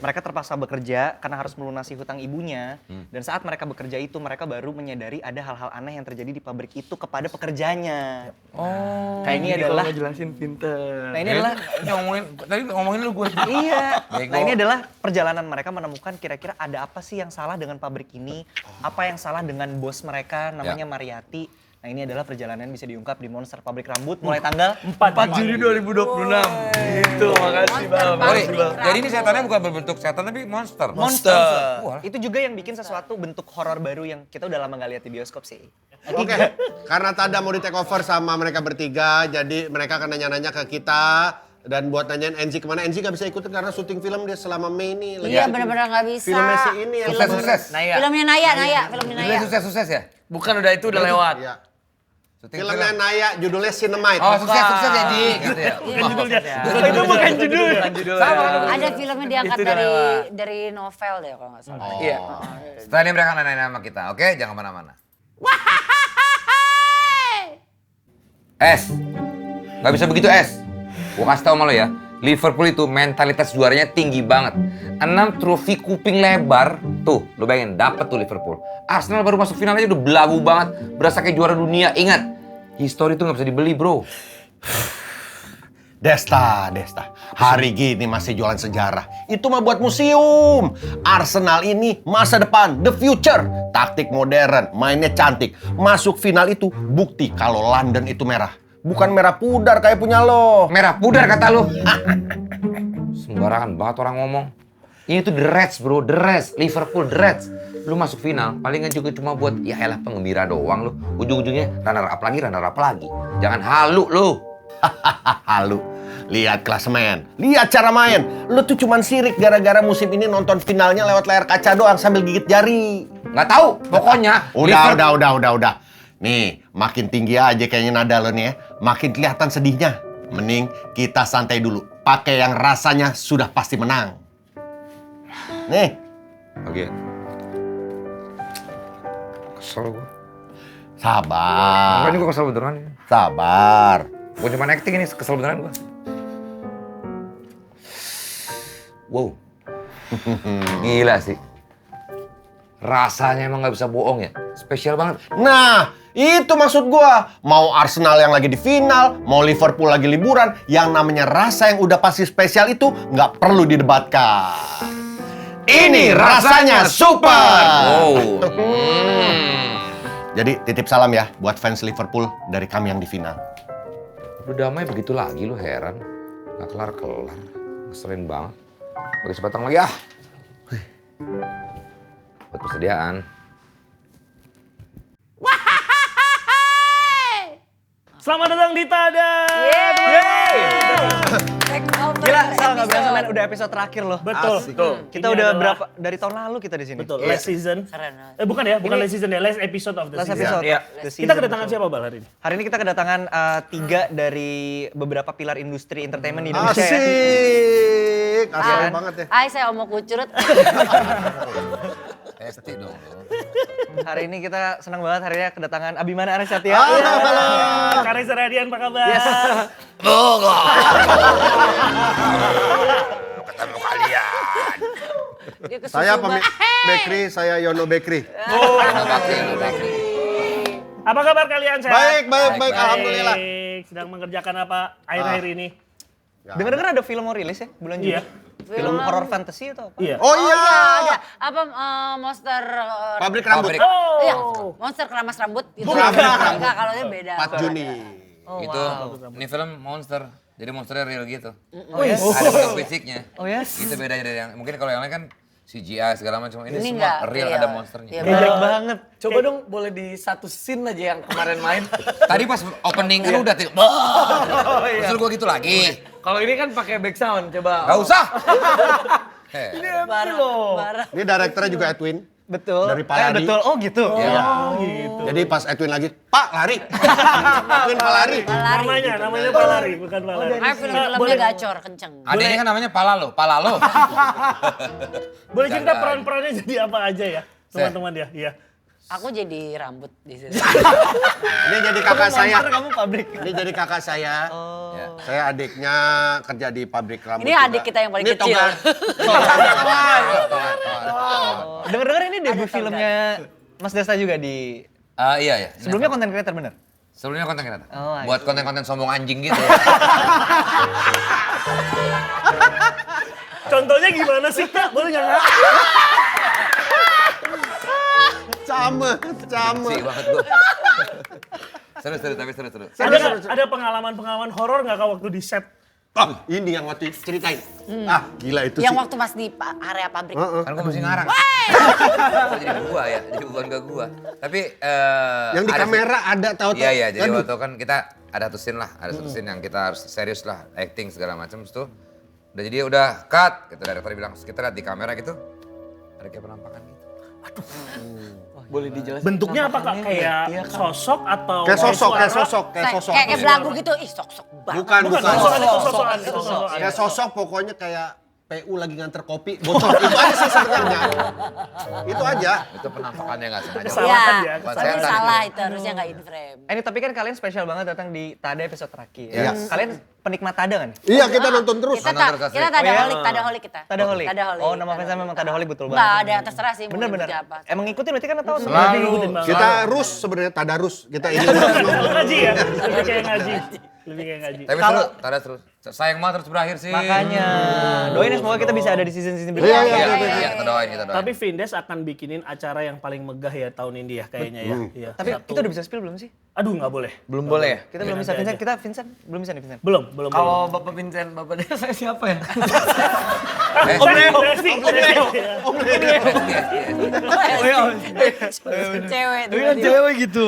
Mereka terpaksa bekerja karena harus melunasi hutang ibunya, dan saat mereka bekerja itu mereka baru menyadari ada hal-hal aneh yang terjadi di pabrik itu kepada pekerjanya. Kayak ini adalah jelasin pinter. Nah ini adalah ngomongin lu gue. iya. Bego. Nah ini adalah perjalanan mereka menemukan kira-kira ada apa sih yang salah dengan pabrik ini, apa yang salah dengan bos mereka namanya Mariati. Nah ini adalah perjalanan yang bisa diungkap di Monster Pabrik Rambut mulai tanggal 4 Juni 2026. Gitu, makasih Bang. Sorry, jadi ini setannya bukan berbentuk setan tapi monster. Monster. Wah. Itu juga yang bikin sesuatu bentuk horor baru yang kita udah lama gak lihat di bioskop sih. Oke, karena Tada mau di take over sama mereka bertiga, jadi mereka akan nanya-nanya ke kita. Dan buat nanyain Enzi kemana, Enzi gak bisa ikutin karena syuting film dia selama Mei ini. Iya benar-benar nggak bisa. Filmnya si ini yang Sukses. Naya. Filmnya Naya. Ini sukses ya? Bukan udah itu udah lewat. Iya. Syuting Filmnya Naya, judulnya Cinemite. Oh sukses ya Ji. Gitu ya. Bukan judulnya. Itu bukan judul. Ada filmnya diangkat Itu udah lewat. dari novel deh kalau nggak salah. Iya. Setelah ini mereka akan nanya sama kita, oke? Jangan kemana-mana. Es, nggak bisa begitu Es. Gua kasih tau sama lo ya, Liverpool itu mentalitas juaranya tinggi banget. 6 trofi kuping lebar, tuh lo bayangin dapet tuh Liverpool. Arsenal baru masuk final aja udah belagu banget, berasa kayak juara dunia. Ingat, histori itu nggak bisa dibeli bro. Desta. Hari gini masih jualan sejarah. Itu mah buat museum. Arsenal ini masa depan, the future. Taktik modern, mainnya cantik. Masuk final itu bukti kalau London itu merah. Bukan merah pudar kayak punya lo. Merah pudar kata lo. Sembarangan banget orang ngomong. Ini tuh The Reds bro, The Reds, Liverpool The Reds. Lu masuk final, palingan juga cuma buat ya elah penggembira doang lu. Ujung-ujungnya runner up lagi. Jangan halu lu. Halu. Lihat klasemen, lihat cara main. Lu tuh cuman sirik gara-gara musim ini nonton finalnya lewat layar kaca doang sambil gigit jari. Nggak tahu, pokoknya. Udah. Nih, makin tinggi aja kayaknya nada lo nih ya. Makin kelihatan sedihnya. Mending kita santai dulu. Pakai yang rasanya sudah pasti menang. Nih. Oke. Kesel gue. Sabar. Ini gue kesel beneran. Sabar. Gue cuma acting ini, kesel beneran gue. Wow. Gila sih. Rasanya emang nggak bisa bohong ya. Spesial banget. Nah, itu maksud gua. Mau Arsenal yang lagi di final, mau Liverpool lagi liburan, yang namanya rasa yang udah pasti spesial itu nggak perlu didebatkan. Ini rasanya super. Wow. Jadi titip salam ya buat fans Liverpool dari kami yang di final. Udah damai begitu lagi lu heran. Nggak kelar-kelar. Ngeselin banget. Bagi sebatang lagi ah. Buat persediaan. Selamat datang di Tada. Gila, Sal nggak berasa main udah episode terakhir loh. Betul. Kita Ini udah adalah- berapa dari tahun lalu kita di sini. Betul, last season. Keren. Bukan ya, bukan last season ya, last episode of the Last season. episode. Iya. The season. Kita kedatangan siapa Bal hari ini? Hari ini kita kedatangan 3 dari beberapa pilar industri entertainment di Indonesia ya. Asik banget ya. Hai, saya Omo Kucurut. Pasti dong lu. Hari ini kita senang banget hari ini kedatangan Abimana Aryasatya. Halo, Karis Radian apa kabar? Ketemu kalian. Dia kesusu Saya banget. Bekri, saya Yono Bekri. Apa kabar kalian? Sehat? Baik, alhamdulillah. Sedang mengerjakan apa akhir-akhir ini? Dengar-dengar ada film mau rilis ya bulan Juni. Iya. Film horor fantasy atau apa? Iya. Oh iya. Ada apa monster Pabrik rambut. Iya, monster keramas rambut itu. Keramas rambut. Enggak, kalau dia beda. 4 Juni. Itu, ini film monster. Jadi monsternya real gitu. Oh ya? Ada bentuk fisiknya. Oh ya? Itu bedanya dari yang, mungkin kalau yang lain kan CGI segala macam. Ini Ini semua enggak real, real. ada monsternya. Iya, Jelek banget. Coba dong boleh di satu scene aja yang kemarin main. Tadi pas opening kan udah tuh. Terus gua gitu lagi. Kalau ini kan pakai back sound, coba. Gak usah. Barang. Ini direkturnya juga Edwin. Betul. Dari Paladi. Betul. Oh gitu. Iya. Jadi pas Edwin lagi, Pak lari. Edwin Pak lari. Namanya Palari, bukan Palari. Makanya film-filmnya gacor, kenceng. Adanya kan namanya Palalo. Boleh cerita Jangan. peran-perannya jadi apa aja ya, teman-teman ya? Iya. Aku jadi rambut di situ. Ini jadi kakak saya. Kamu pabrik. Ini jadi kakak saya. Ya. Saya adiknya kerja di pabrik rambut. Ini juga. adik kita yang paling Ini kecil. Dengar-dengar ini debut filmnya Mas Desta juga di Iya. sebelumnya konten creator bener? Sebelumnya konten kreator. Oh, I Buat see. konten-konten sombong anjing gitu. Contohnya gimana sih Kak? Boleh nggak Kak? Sama. Sih banget gua. Seru tapi seru. Ada pengalaman horor nggak Kak waktu di set? Ah, ini yang waktu ceritain. Ah, gila itu Yang sih. waktu pas di area pabrik. Kan gua mesti ngarang. Oh, jadi gua ya, jadi bukan ke gua. Tapi Yang di ada kamera ada tahu tuh. Iya, jadi Aduh. waktu kan kita ada satu scene lah, ada satu scene yang kita harus serius lah, acting segala macam itu. Udah jadi udah cut, gitu director bilang kita lihat di kamera gitu. Ada kayak penampakan gitu. Boleh dijelasin? Bentuknya apa Kak? Kayak sosok atau Kayak sosok, suara? kayak sosok. Kayak belagu gitu. Ih, sok-sok banget. Bukan. Sosokan. Kayak sosok pokoknya kayak PU lagi nganter kopi, bocor. Itu aja sih sebenarnya. Itu aja. Itu penampakannya nggak sengaja. Kesalahan ya, Iya, kesalahan. tapi Setan salah gitu. itu harusnya nggak in frame. Ini tapi kan kalian spesial banget datang di Tada episode terakhir. Iya. Kalian penikmat Tada kan? Iya, kita nonton terus. Kita Nonton terus, kita asli. tadaholik kita. Tadaholik. Tadaholik. Oh, nama fansnya memang Tadaholik betul Nggak banget. ada, terserah sih mau Bener-bener. nyebutnya apa. Emang ngikutin berarti kan atau Selalu. Kita rus sebenarnya tadarus. Kita ini. Ngaji ya? Lebih kayak ngaji. Lebih kayak ngaji. Tapi seru, tada terus. Sayang banget terus berakhir sih. Makanya doain ya semoga kita bisa ada di season-season berikutnya. Iya, kita doain. Tapi Vindes akan bikinin acara yang paling megah ya tahun ini ya kayaknya ya. Iya, Tapi satu- kita udah bisa spill belum sih? Aduh nggak boleh. Belum boleh ya? Kita belum Nanti bisa Vincent, aja. Vincent belum bisa nih Vincent. Belum. Kalau Bapak Vincent, Bapak dia saya siapa ya? Om Leo. Cewek. Cewek gitu.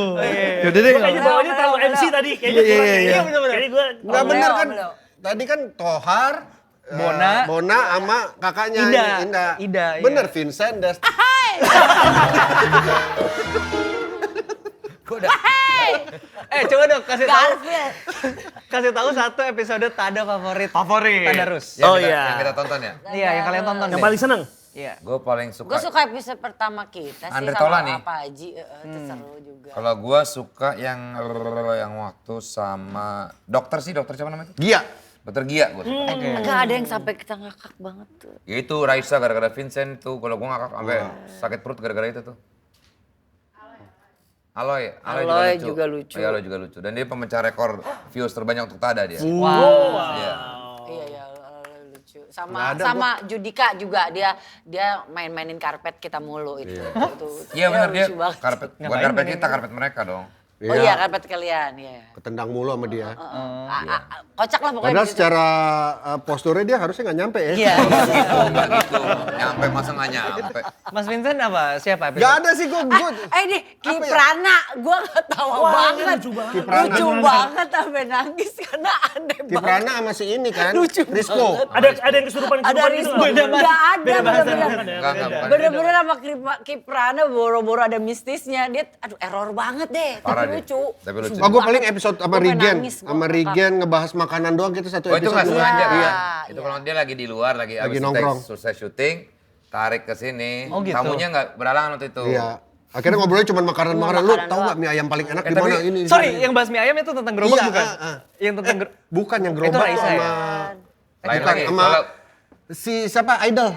Yaudah deh. Kayaknya bawahnya terlalu MC tadi. Kayaknya kurang ya. Kayaknya gue Nggak Om bener Leo, kan? Om Leo. Tadi kan Tohar, Bona. Bona sama kakaknya Ida. Indah. Ida, iya. Bener Vincent Des. Coba dong kasih tahu. Garfield. Kasih tahu satu episode Tada favorit. Favorit. Tadarus. Yang kita tonton ya. Iya, yang kalian tonton yang deh. paling seneng. Iya. Gue paling Gue suka. suka episode pertama kita sih Andre sama Tola nih. Pak Haji. Itu seru juga. Kalau gue suka yang waktu sama dokter siapa namanya itu? Gia. Dokter Gia gue suka. Enggak ada yang sampai kita ngakak banget tuh. Ya itu Raisa gara-gara Vincent tuh. Kalau gue ngakak sampai sakit perut gara-gara itu tuh. Aloy juga lucu. Iya, Aloy juga lucu. Dan dia pemecah rekor views terbanyak untuk Tada dia. Iya. Iya lucu. Sama Judika juga dia main-mainin karpet kita mulu itu. Iya benar dia lucu banget. karpet. Bukan karpet kita, karpet mereka dong. Oh iya karpet kalian, iya. Ketendang mulu sama dia. Kocak lah pokoknya. Padahal di situ. secara posturnya dia harusnya nggak nyampe ya. Iya. Enggak gitu. Nyampe masa nggak nyampe. Mas Vincent apa? Siapa episode? Gak ada sih gue. Ini Kiprana, gue ketawa banget. lucu banget. Lucu banget sampai nangis karena aneh banget. Kiprana sama si ini kan. Lucu Risco. Ada yang kesurupan Ada gitu Risma, nggak? nggak ada bener-bener. Enggak. Bener-bener sama Kiprana boro-boro ada mistisnya. Dia aduh error banget deh, Parah tapi deh. lucu. Tapi lucu. Oh, gue paling episode sama Gua pengen Regen. nangis, gua Sama ngakak. Regen ngebahas makanan doang kita satu Oh itu episode. nggak sengaja kan? Iya, Itu iya. kalau dia lagi di luar, lagi Lagi abis nongkrong. selesai syuting, tarik ke sini. Oh, gitu. Tamunya nggak beralangan waktu itu. Iya. Akhirnya ngobrolnya cuma makanan-makanan. Lu Makanan tahu nggak doang. mie ayam paling enak Eh, di mana tapi- ini? Sorry, yang bahas mie ayam itu tentang gerobak Iya, bukan? ah. Yang tentang Bukan yang Itu gerobak Raisa ya? sama Lain bukan, lagi. sama Kalau si siapa Idol.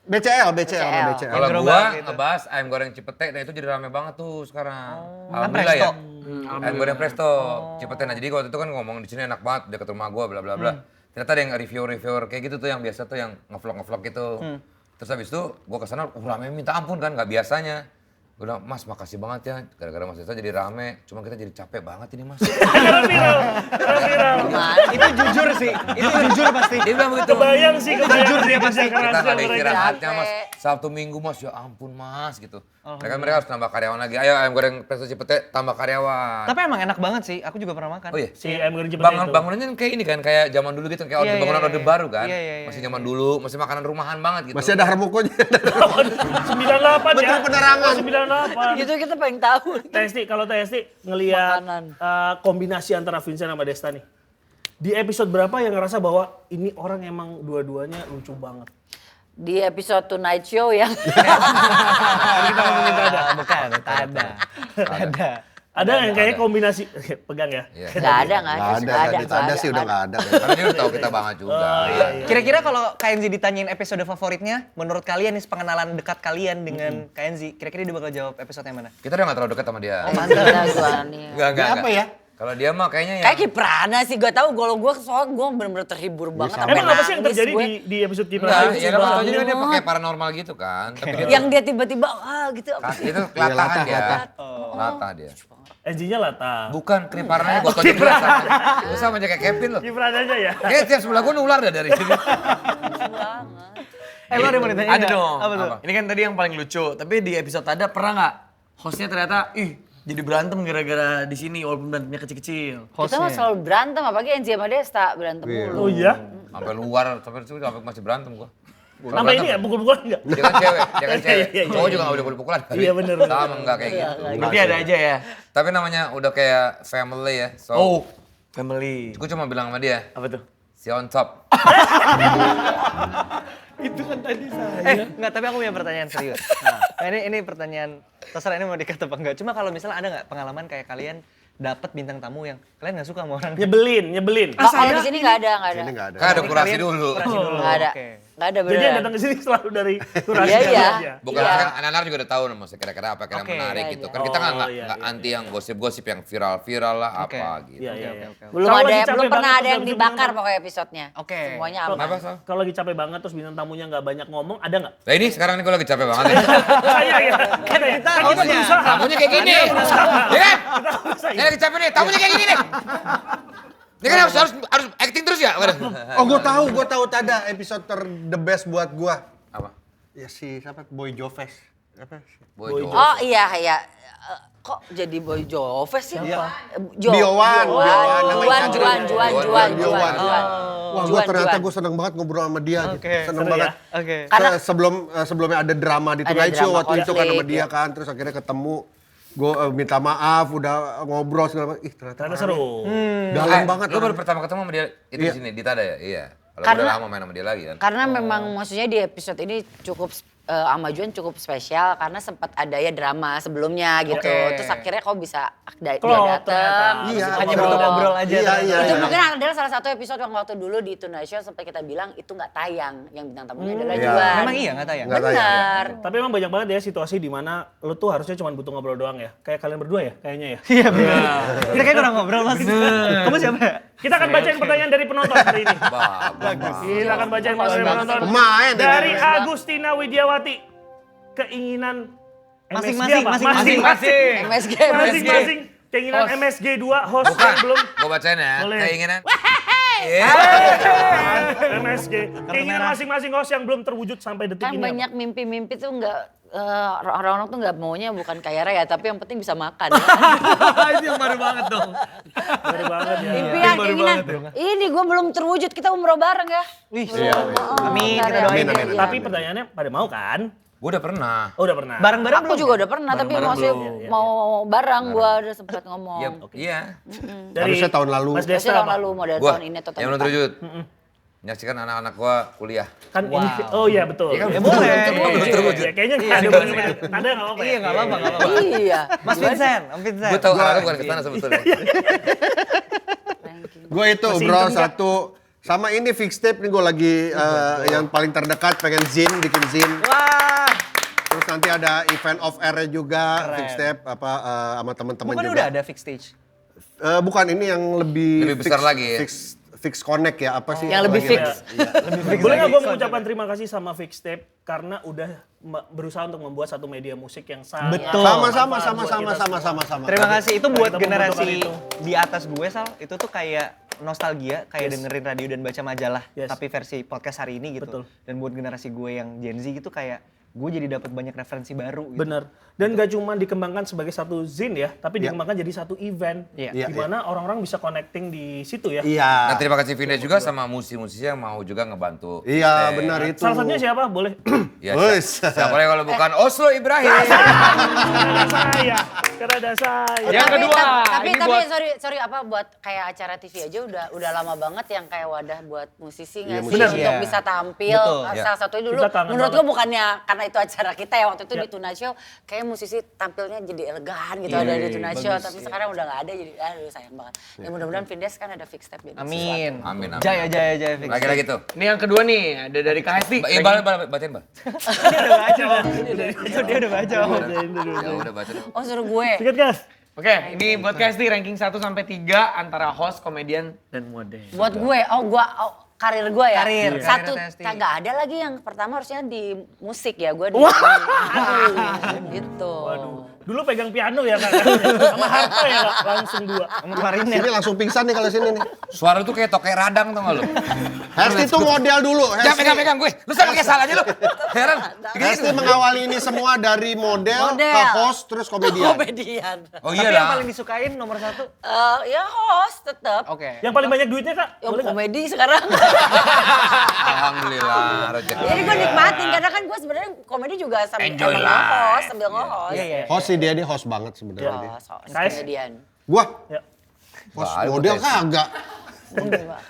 BCL. sama BCL. kalau gerobak gua gitu. ngebahas ayam goreng Cipete, nah itu jadi rame banget tuh sekarang. Kan Alhamdulillah ya. Presto. Ayam goreng Presto, Cipete. Nah jadi waktu itu kan ngomong di sini enak banget dekat rumah gua bla bla bla. Ternyata ada yang reviewer kayak gitu tuh yang biasa tuh yang ngevlog gitu. Terus habis itu gua kesana, rame minta ampun kan, nggak biasanya. Gue bilang, Mas makasih banget ya, gara-gara Mas Desta jadi rame, cuma kita jadi capek banget ini Mas. itu jujur sih. Itu jujur pasti. Dia bilang begitu. Kebayang sih, kebayang dia pasti Kita nggak ada istirahatnya Mas, Capek. Sabtu Minggu Mas, ya ampun Mas gitu. Mereka harus tambah karyawan lagi, ayo ayam goreng Presto Cipete tambah karyawan. Tapi emang enak banget sih. Aku juga pernah makan. Oh iya? Si ayam goreng Cipete itu. Bangunannya kan kayak ini kan, kayak zaman dulu gitu, kayak Iya, iya, bangunan iya, orde iya. baru kan. Iya, iya, iya, Masih iya. zaman dulu, masih makanan rumahan banget gitu. Masih ada harmokonya. 98 Betul ya. penerangan. 98. Itu kita pengen tahu. Testi, kalau Testi ngelihat Makanan. kombinasi antara Vincent sama Desta nih. Di episode berapa yang ngerasa bahwa ini orang emang dua-duanya lucu banget? Di episode Tonight Show yang Bukan, Tada. Ada. Ada yang kayak kombinasi, pegang ya. Iya. Nggak ada, Nggak ada sih udah nggak ada. Karena dia udah tahu kita banget juga. Oh, iya. Kira-kira kalau KNZ ditanyain episode favoritnya, menurut kalian nih pengenalan dekat kalian dengan KNZ, kira-kira dia bakal jawab episode yang mana? Kita udah gak terlalu dekat sama dia. Oh mantap gua nih. Enggak. Apa ya? Kalau dia mah kayaknya ya. Kayak Kiprana sih, gue tahu kalau gue soalnya gue bener-bener terhibur banget sampai Emang apa sih yang nangis terjadi gue. di episode Enggak, Kiprana? ya kan maksudnya dia pakai paranormal gitu kan. Tapi dia Yang dia tiba-tiba gitu. itu kelatahan dia. Oh. Latah dia. SG-nya Lata. Bukan, kriparanya gue tonjok dulu sama. Itu sama aja kayak Kevin loh. Kiprananya ya. Kayak tiap sebelah gue nular dah dari sini. Lo ada yang mau ditanya Ada nggak? dong. Apa tuh? Ini kan tadi yang paling lucu, tapi di episode ada pernah nggak hostnya ternyata jadi berantem gara-gara di sini walaupun berantemnya kecil-kecil. Kita mah selalu berantem, apalagi Enzi sama Desta berantem mulu. Oh iya? Sampai luar, sampai masih berantem gue. Sampai ini ya, pukul-pukulan enggak? Dia kan cewek, Iya. Cowok juga gak boleh pukul-pukulan. Iya, bener. Sama enggak kayak gitu. Berarti ada aja ya. Tapi namanya udah kayak family ya. So, Oh, family. gue cuma bilang sama dia, Apa tuh? si on top. Enggak, tapi aku punya pertanyaan serius. Nah, ini pertanyaan, terserah ini mau dikata apa enggak. Cuma kalau misalnya ada nggak pengalaman kayak kalian dapat bintang tamu yang kalian nggak suka sama orang? Nyebelin. Oh, kalau di sini nggak ada. Ini nggak ada. Kan ada kurasi dulu. Nggak ada. Oke. Nggak ada Jadi beneran. yang datang ke sini selalu dari kurasi Iya, iya. aja. Bukan, Iya. kan anak-anak juga udah tahu maksudnya kira-kira apa kira Oke. menarik Iya, gitu. iya. Kan kita nggak Oh, iya, anti yang gosip-gosip yang viral-viral lah Oke. apa gitu. Iya, iya, iya. Belum Kalau ada, lagi capek belum pernah banget ada yang terus dibakar bintang tamu. pokoknya episodenya. Oke. Semuanya Kalau- aman. Kenapa, Sal? Kalau lagi capek banget terus bintang tamunya nggak banyak ngomong, ada nggak? Nah ini sekarang nih gue lagi capek banget ya. Saya ya. Kan kita berusaha. Tamunya kayak gini. Ya kan? Saya lagi capek nih, tamunya kayak gini nih. Ini kan harus acting terus ya? Oh, gue tahu ada episode the best buat gue. Apa? Ya si siapa? Boy Joves. Apa? Boy Jo. Oh iya, iya. Kok jadi Boy Joves sih? Biowan. Juan. Wah, gue ternyata gue seneng banget ngobrol sama dia. Oke, Seneng seru banget. ya? Oke. Karena- Sebelumnya ada drama di Ada Tonight Show drama waktu itu kan sama konflik, dia ya. kan. Terus akhirnya ketemu. Gue minta maaf, udah ngobrol segala macam. Ih, ternyata Ternyata seru. dalam banget. Lu baru pertama ketemu sama dia itu Iya. di sini, di Tada ya? Iya. Kalau Karena- udah lama main sama dia lagi kan. Karena memang maksudnya di episode ini cukup sama Juan cukup spesial karena sempat ada ya drama sebelumnya gitu. Oke. Terus akhirnya kok bisa dia Klop datang. ternyata. Iya, Hanya ngobrol. ngobrol aja. Iya, ternyata. iya, Itu iya. mungkin adalah salah satu episode yang waktu dulu di Tonight Show sampai kita bilang itu nggak tayang. Yang bintang tamunya adalah Iya. Juan. Memang iya nggak tayang? Nggak tayang. Benar. Tapi emang banyak banget ya situasi di mana lu tuh harusnya cuma butuh ngobrol doang ya. Kayak kalian berdua ya kayaknya ya. Iya benar. Kita kayak kurang ngobrol mas. Kamu siapa ya? Kita akan bacain pertanyaan dari penonton hari ini. Bagus. Kita akan bacain pertanyaan dari penonton. Pemain. Dari Agustina Widiawati. Keinginan Masing-masing, MSG apa? Masing-masing. MSG. Masing-masing. Keinginan MSG 2 host Bukan, yang belum gue bacain ya. Boleh. Keinginan. MSG. Keinginan masing-masing host yang belum terwujud sampai detik Kan ini. banyak mimpi-mimpi tuh nggak orang-orang tuh nggak maunya bukan kaya raya tapi yang penting bisa makan. Itu yang baru banget dong. Baru banget ya. Impian, keinginan. Ini gue belum terwujud, kita umroh bareng ya. Wih, Amin, kita doain. Amin, amin. Tapi pertanyaannya pada mau kan? Gue udah pernah. Oh udah pernah. Bareng-bareng Aku juga udah pernah, tapi maksudnya mau bareng gue udah sempat ngomong. Iya, iya. Dari Harusnya tahun lalu. Mas Biasanya Desta tahun apa? lalu model Gue tahun ini atau tahun yang belum depan. terwujud. Menyaksikan anak-anak gue kuliah. Kan ini, oh iya betul. Iya kan, Ya boleh. Belum terwujud. Ya, kayaknya nggak ada bener-bener. Ada nggak apa-apa ya? Iya nggak apa-apa, nggak apa-apa. Iya. Mas Vincent, Om Vincent. Gue tahu arahnya bukan ke sana sebetulnya. Gue itu bro satu. Sama ini fix tape nih gue lagi yang paling terdekat pengen zin, bikin zin. Wah, Terus nanti ada event off air juga fix tape apa sama teman-teman bukan juga. udah ada fix stage? Bukan ini yang lebih Lebih besar lagi ya? Fix connect ya apa sih? Yang lebih lagi- fix. Boleh nggak gue mengucapkan terima kasih sama Fix Tape karena udah berusaha untuk membuat satu media musik yang sangat Betul. Sama. Terima kasih, itu buat Kita membutuhkan generasi itu. di atas gue Sal, itu tuh kayak nostalgia, kayak dengerin radio dan baca majalah, Yes. tapi versi podcast hari ini gitu. Betul. Dan buat generasi gue yang Gen Z gitu kayak gue jadi dapat banyak referensi baru gitu. Bener. Dan gak cuma dikembangkan sebagai satu zin ya, tapi dikembangkan jadi satu event. Iya. Di mana orang-orang bisa connecting di situ ya. Iya. Nah terima kasih Vindes juga sama musisi-musisi yang mau juga ngebantu. Iya benar itu. Salah satunya siapa? Boleh. Ya, Wes. siapa lagi kalau bukan Oslo Ibrahim. ada saya. Karena ada saya. Yang kedua, tapi ini buat sorry apa buat kayak acara TV aja udah lama banget yang kayak wadah buat musisi Iya, nggak sih musisi. untuk Iya. bisa tampil. Betul. Salah satunya dulu Kita kangen menurut banget. gua bukannya karena itu acara kita ya waktu itu Iya. di Tuna Show kayak musisi tampilnya jadi elegan gitu ada di Tuna Show tapi sekarang udah nggak ada jadi aduh sayang banget. Ya mudah-mudahan Vindes kan ada fix step jadi Amin. Amin, amin. Jaya fix. Lagi-lagi tuh. ini yang kedua nih, ada dari Kak Hesti. Bacain, Bal. Dia udah baca. Itu dia udah baca. Ya udah baca dulu. Oh suruh gue. Sikat gas. Oke, ini buat Kak Hesti ranking 1 sampai 3 antara host, komedian, dan model. Buat gue, karir gue ya. Karir, Satu, karir Testi. kagak ada lagi yang pertama harusnya di musik ya. Gue di gitu. Waduh. Dulu pegang piano ya Kak. Sama harpa ya Kak, langsung 2. Sama klarinet. Sini langsung pingsan nih kalau sini nih. Suara tuh kayak tokek radang tau gak lu? Hesti tuh model dulu. Jangan pegang-pegang gue. Lu sama kayak salah aja lu. Heran. Hesti mengawali ini semua dari model ke host terus komedian. Komedian. Oh Tapi iya yang lah. paling disukain nomor 1. Ya host tetap. Oke. Yang paling banyak duitnya Kak? Yang Boleh nggak? komedi sekarang. Alhamdulillah. Rezeki. Jadi gue nikmatin karena kan gue sebenarnya komedi juga sambil Enjoy emang lah. nge-host, sambil nge-host. Iya. Host sih dia host banget sebenarnya dia. Host, Guys. komedian. Gua Ya. host Wah, model Hesti. kagak.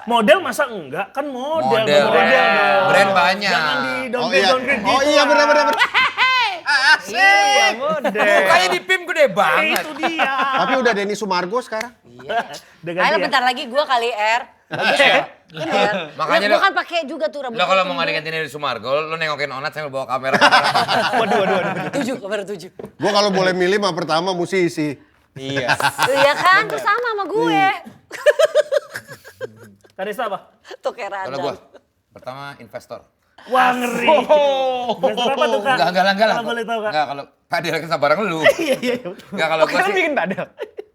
Model masa enggak? Kan model. Model. dong. Brand banyak. Jangan di Oh downgrade iya. downgrade gitu. Oh iya lah. benar. Iya, model. Mukanya di PIM gede banget. Itu dia. Tapi udah Denny Sumargo sekarang. Udah ganti Ayo ya. bentar lagi gue kali R. Bagus ya? Bener. Makanya Gue lo- kan pakai juga tuh rambut. Lo kalau mau putih. ngadain ini di Sumargo, lo nengokin Onat sambil bawa kamera. Waduh. 7, kamera 7. Gua kalau boleh milih mah pertama musisi. Iya. Iya kan, tuh sama sama gue. Kadesta apa? Tuh kayak Kalau radang. gua pertama investor. Wah ngeri. Investor apa tuh Kak? Enggak lah. Kalau boleh tahu Kak. Enggak, kalau Padel kan sama bareng lu. Iya. Enggak, kalau gua Kalian sih bikin padel?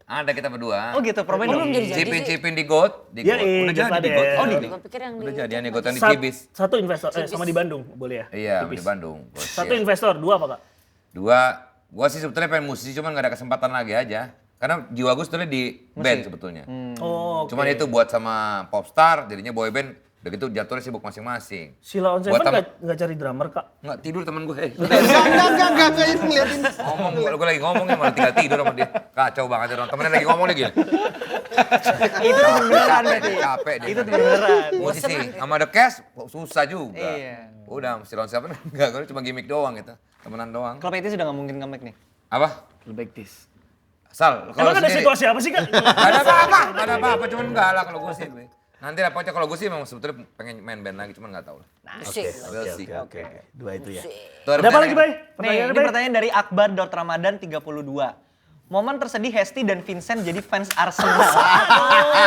ada kita berdua. Oh gitu, promen Belum dong. jadi jadi sih. Cipin-cipin di GOAT. Di Ya, GOAT. Udah Gas jadi di Padel. GOAT. Oh, Gue pikir yang udah di- jadi yang GOAT yang di Sat- Kibis. Satu investor, sama di Bandung, boleh ya? Iya, Kibis. di Bandung. GOAT, Satu iya. investor, 2 apa Kak? 2, gua sih sebetulnya pengen musisi cuman gak ada kesempatan lagi aja. Karena jiwa gue sebetulnya di band sebetulnya. Oh, oke. Cuman itu buat sama popstar, jadinya boy band. Udah gitu jatuhnya sibuk masing-masing. Sila on Seven Buat tam- nggak cari drummer Kak? Nggak tidur temen gue. Enggak ini ngeliatin. Ngomong, gue lagi ngomongnya malah tinggal tidur sama dia. Kacau banget ya, temennya lagi ngomong nih gini. Itu tuh beneran berarti. Capek dia. Itu tuh beneran. Musisi, sama The Cash susah juga. Iya. Udah, mesti lawan siapa? Enggak, gue cuma gimmick doang gitu. Temenan doang. Kalau PT sudah nggak mungkin comeback nih. Apa? Lebih tis. Sal, Emang ada situasi apa sih Kak? Gak ada apa-apa, gak ada apa-apa, cuman enggak lah kalau gue sih. Nanti lah pokoknya kalau gue sih memang sebetulnya pengen main band lagi, cuman nggak tahu lah. Musik. We'll see. Oke. 2 itu ya. Tuh, Ada apa lagi, Bay? Nih, Pertanyaannya, ini Bay? pertanyaan dari Akbar.Ramadan 32. Momen tersedih Hesti dan Vincent jadi fans Arsenal.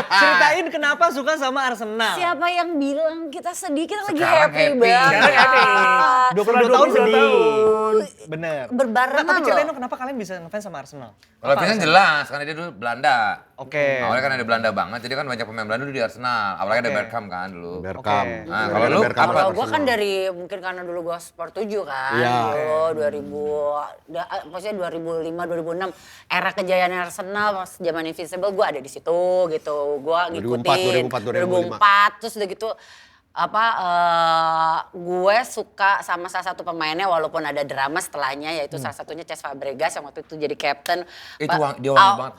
Ceritain kenapa suka sama Arsenal. Siapa yang bilang kita sedih? Kita lagi Sekarang happy happy. banget. Sekarang happy. 22 tahun 22 sedih. tahun. Bener. Berbarengan Nah, tapi ceritain loh. dong kenapa kalian bisa ngefans sama Arsenal? Kalau Vincent jelas, karena dia dulu Belanda. Oke. Awalnya kan ada Belanda banget, jadi kan banyak pemain Belanda dulu di Arsenal. Apalagi ada Oke. Bergkamp kan dulu. Berkam. Oke. Nah, kalau lu apa? Kalau gue kan dari, mungkin karena dulu gue Sport 7 kan. Iya. Dulu 2000, maksudnya 2005, 2006. Era kejayaan Arsenal, pas zaman Invincible gue ada di situ gitu. Gue ngikutin. 2004, 2004, terus udah gitu. Gue suka sama salah satu pemainnya walaupun ada drama setelahnya, yaitu salah satunya Cesc Fabregas yang waktu itu jadi captain. Itu dia wangi banget.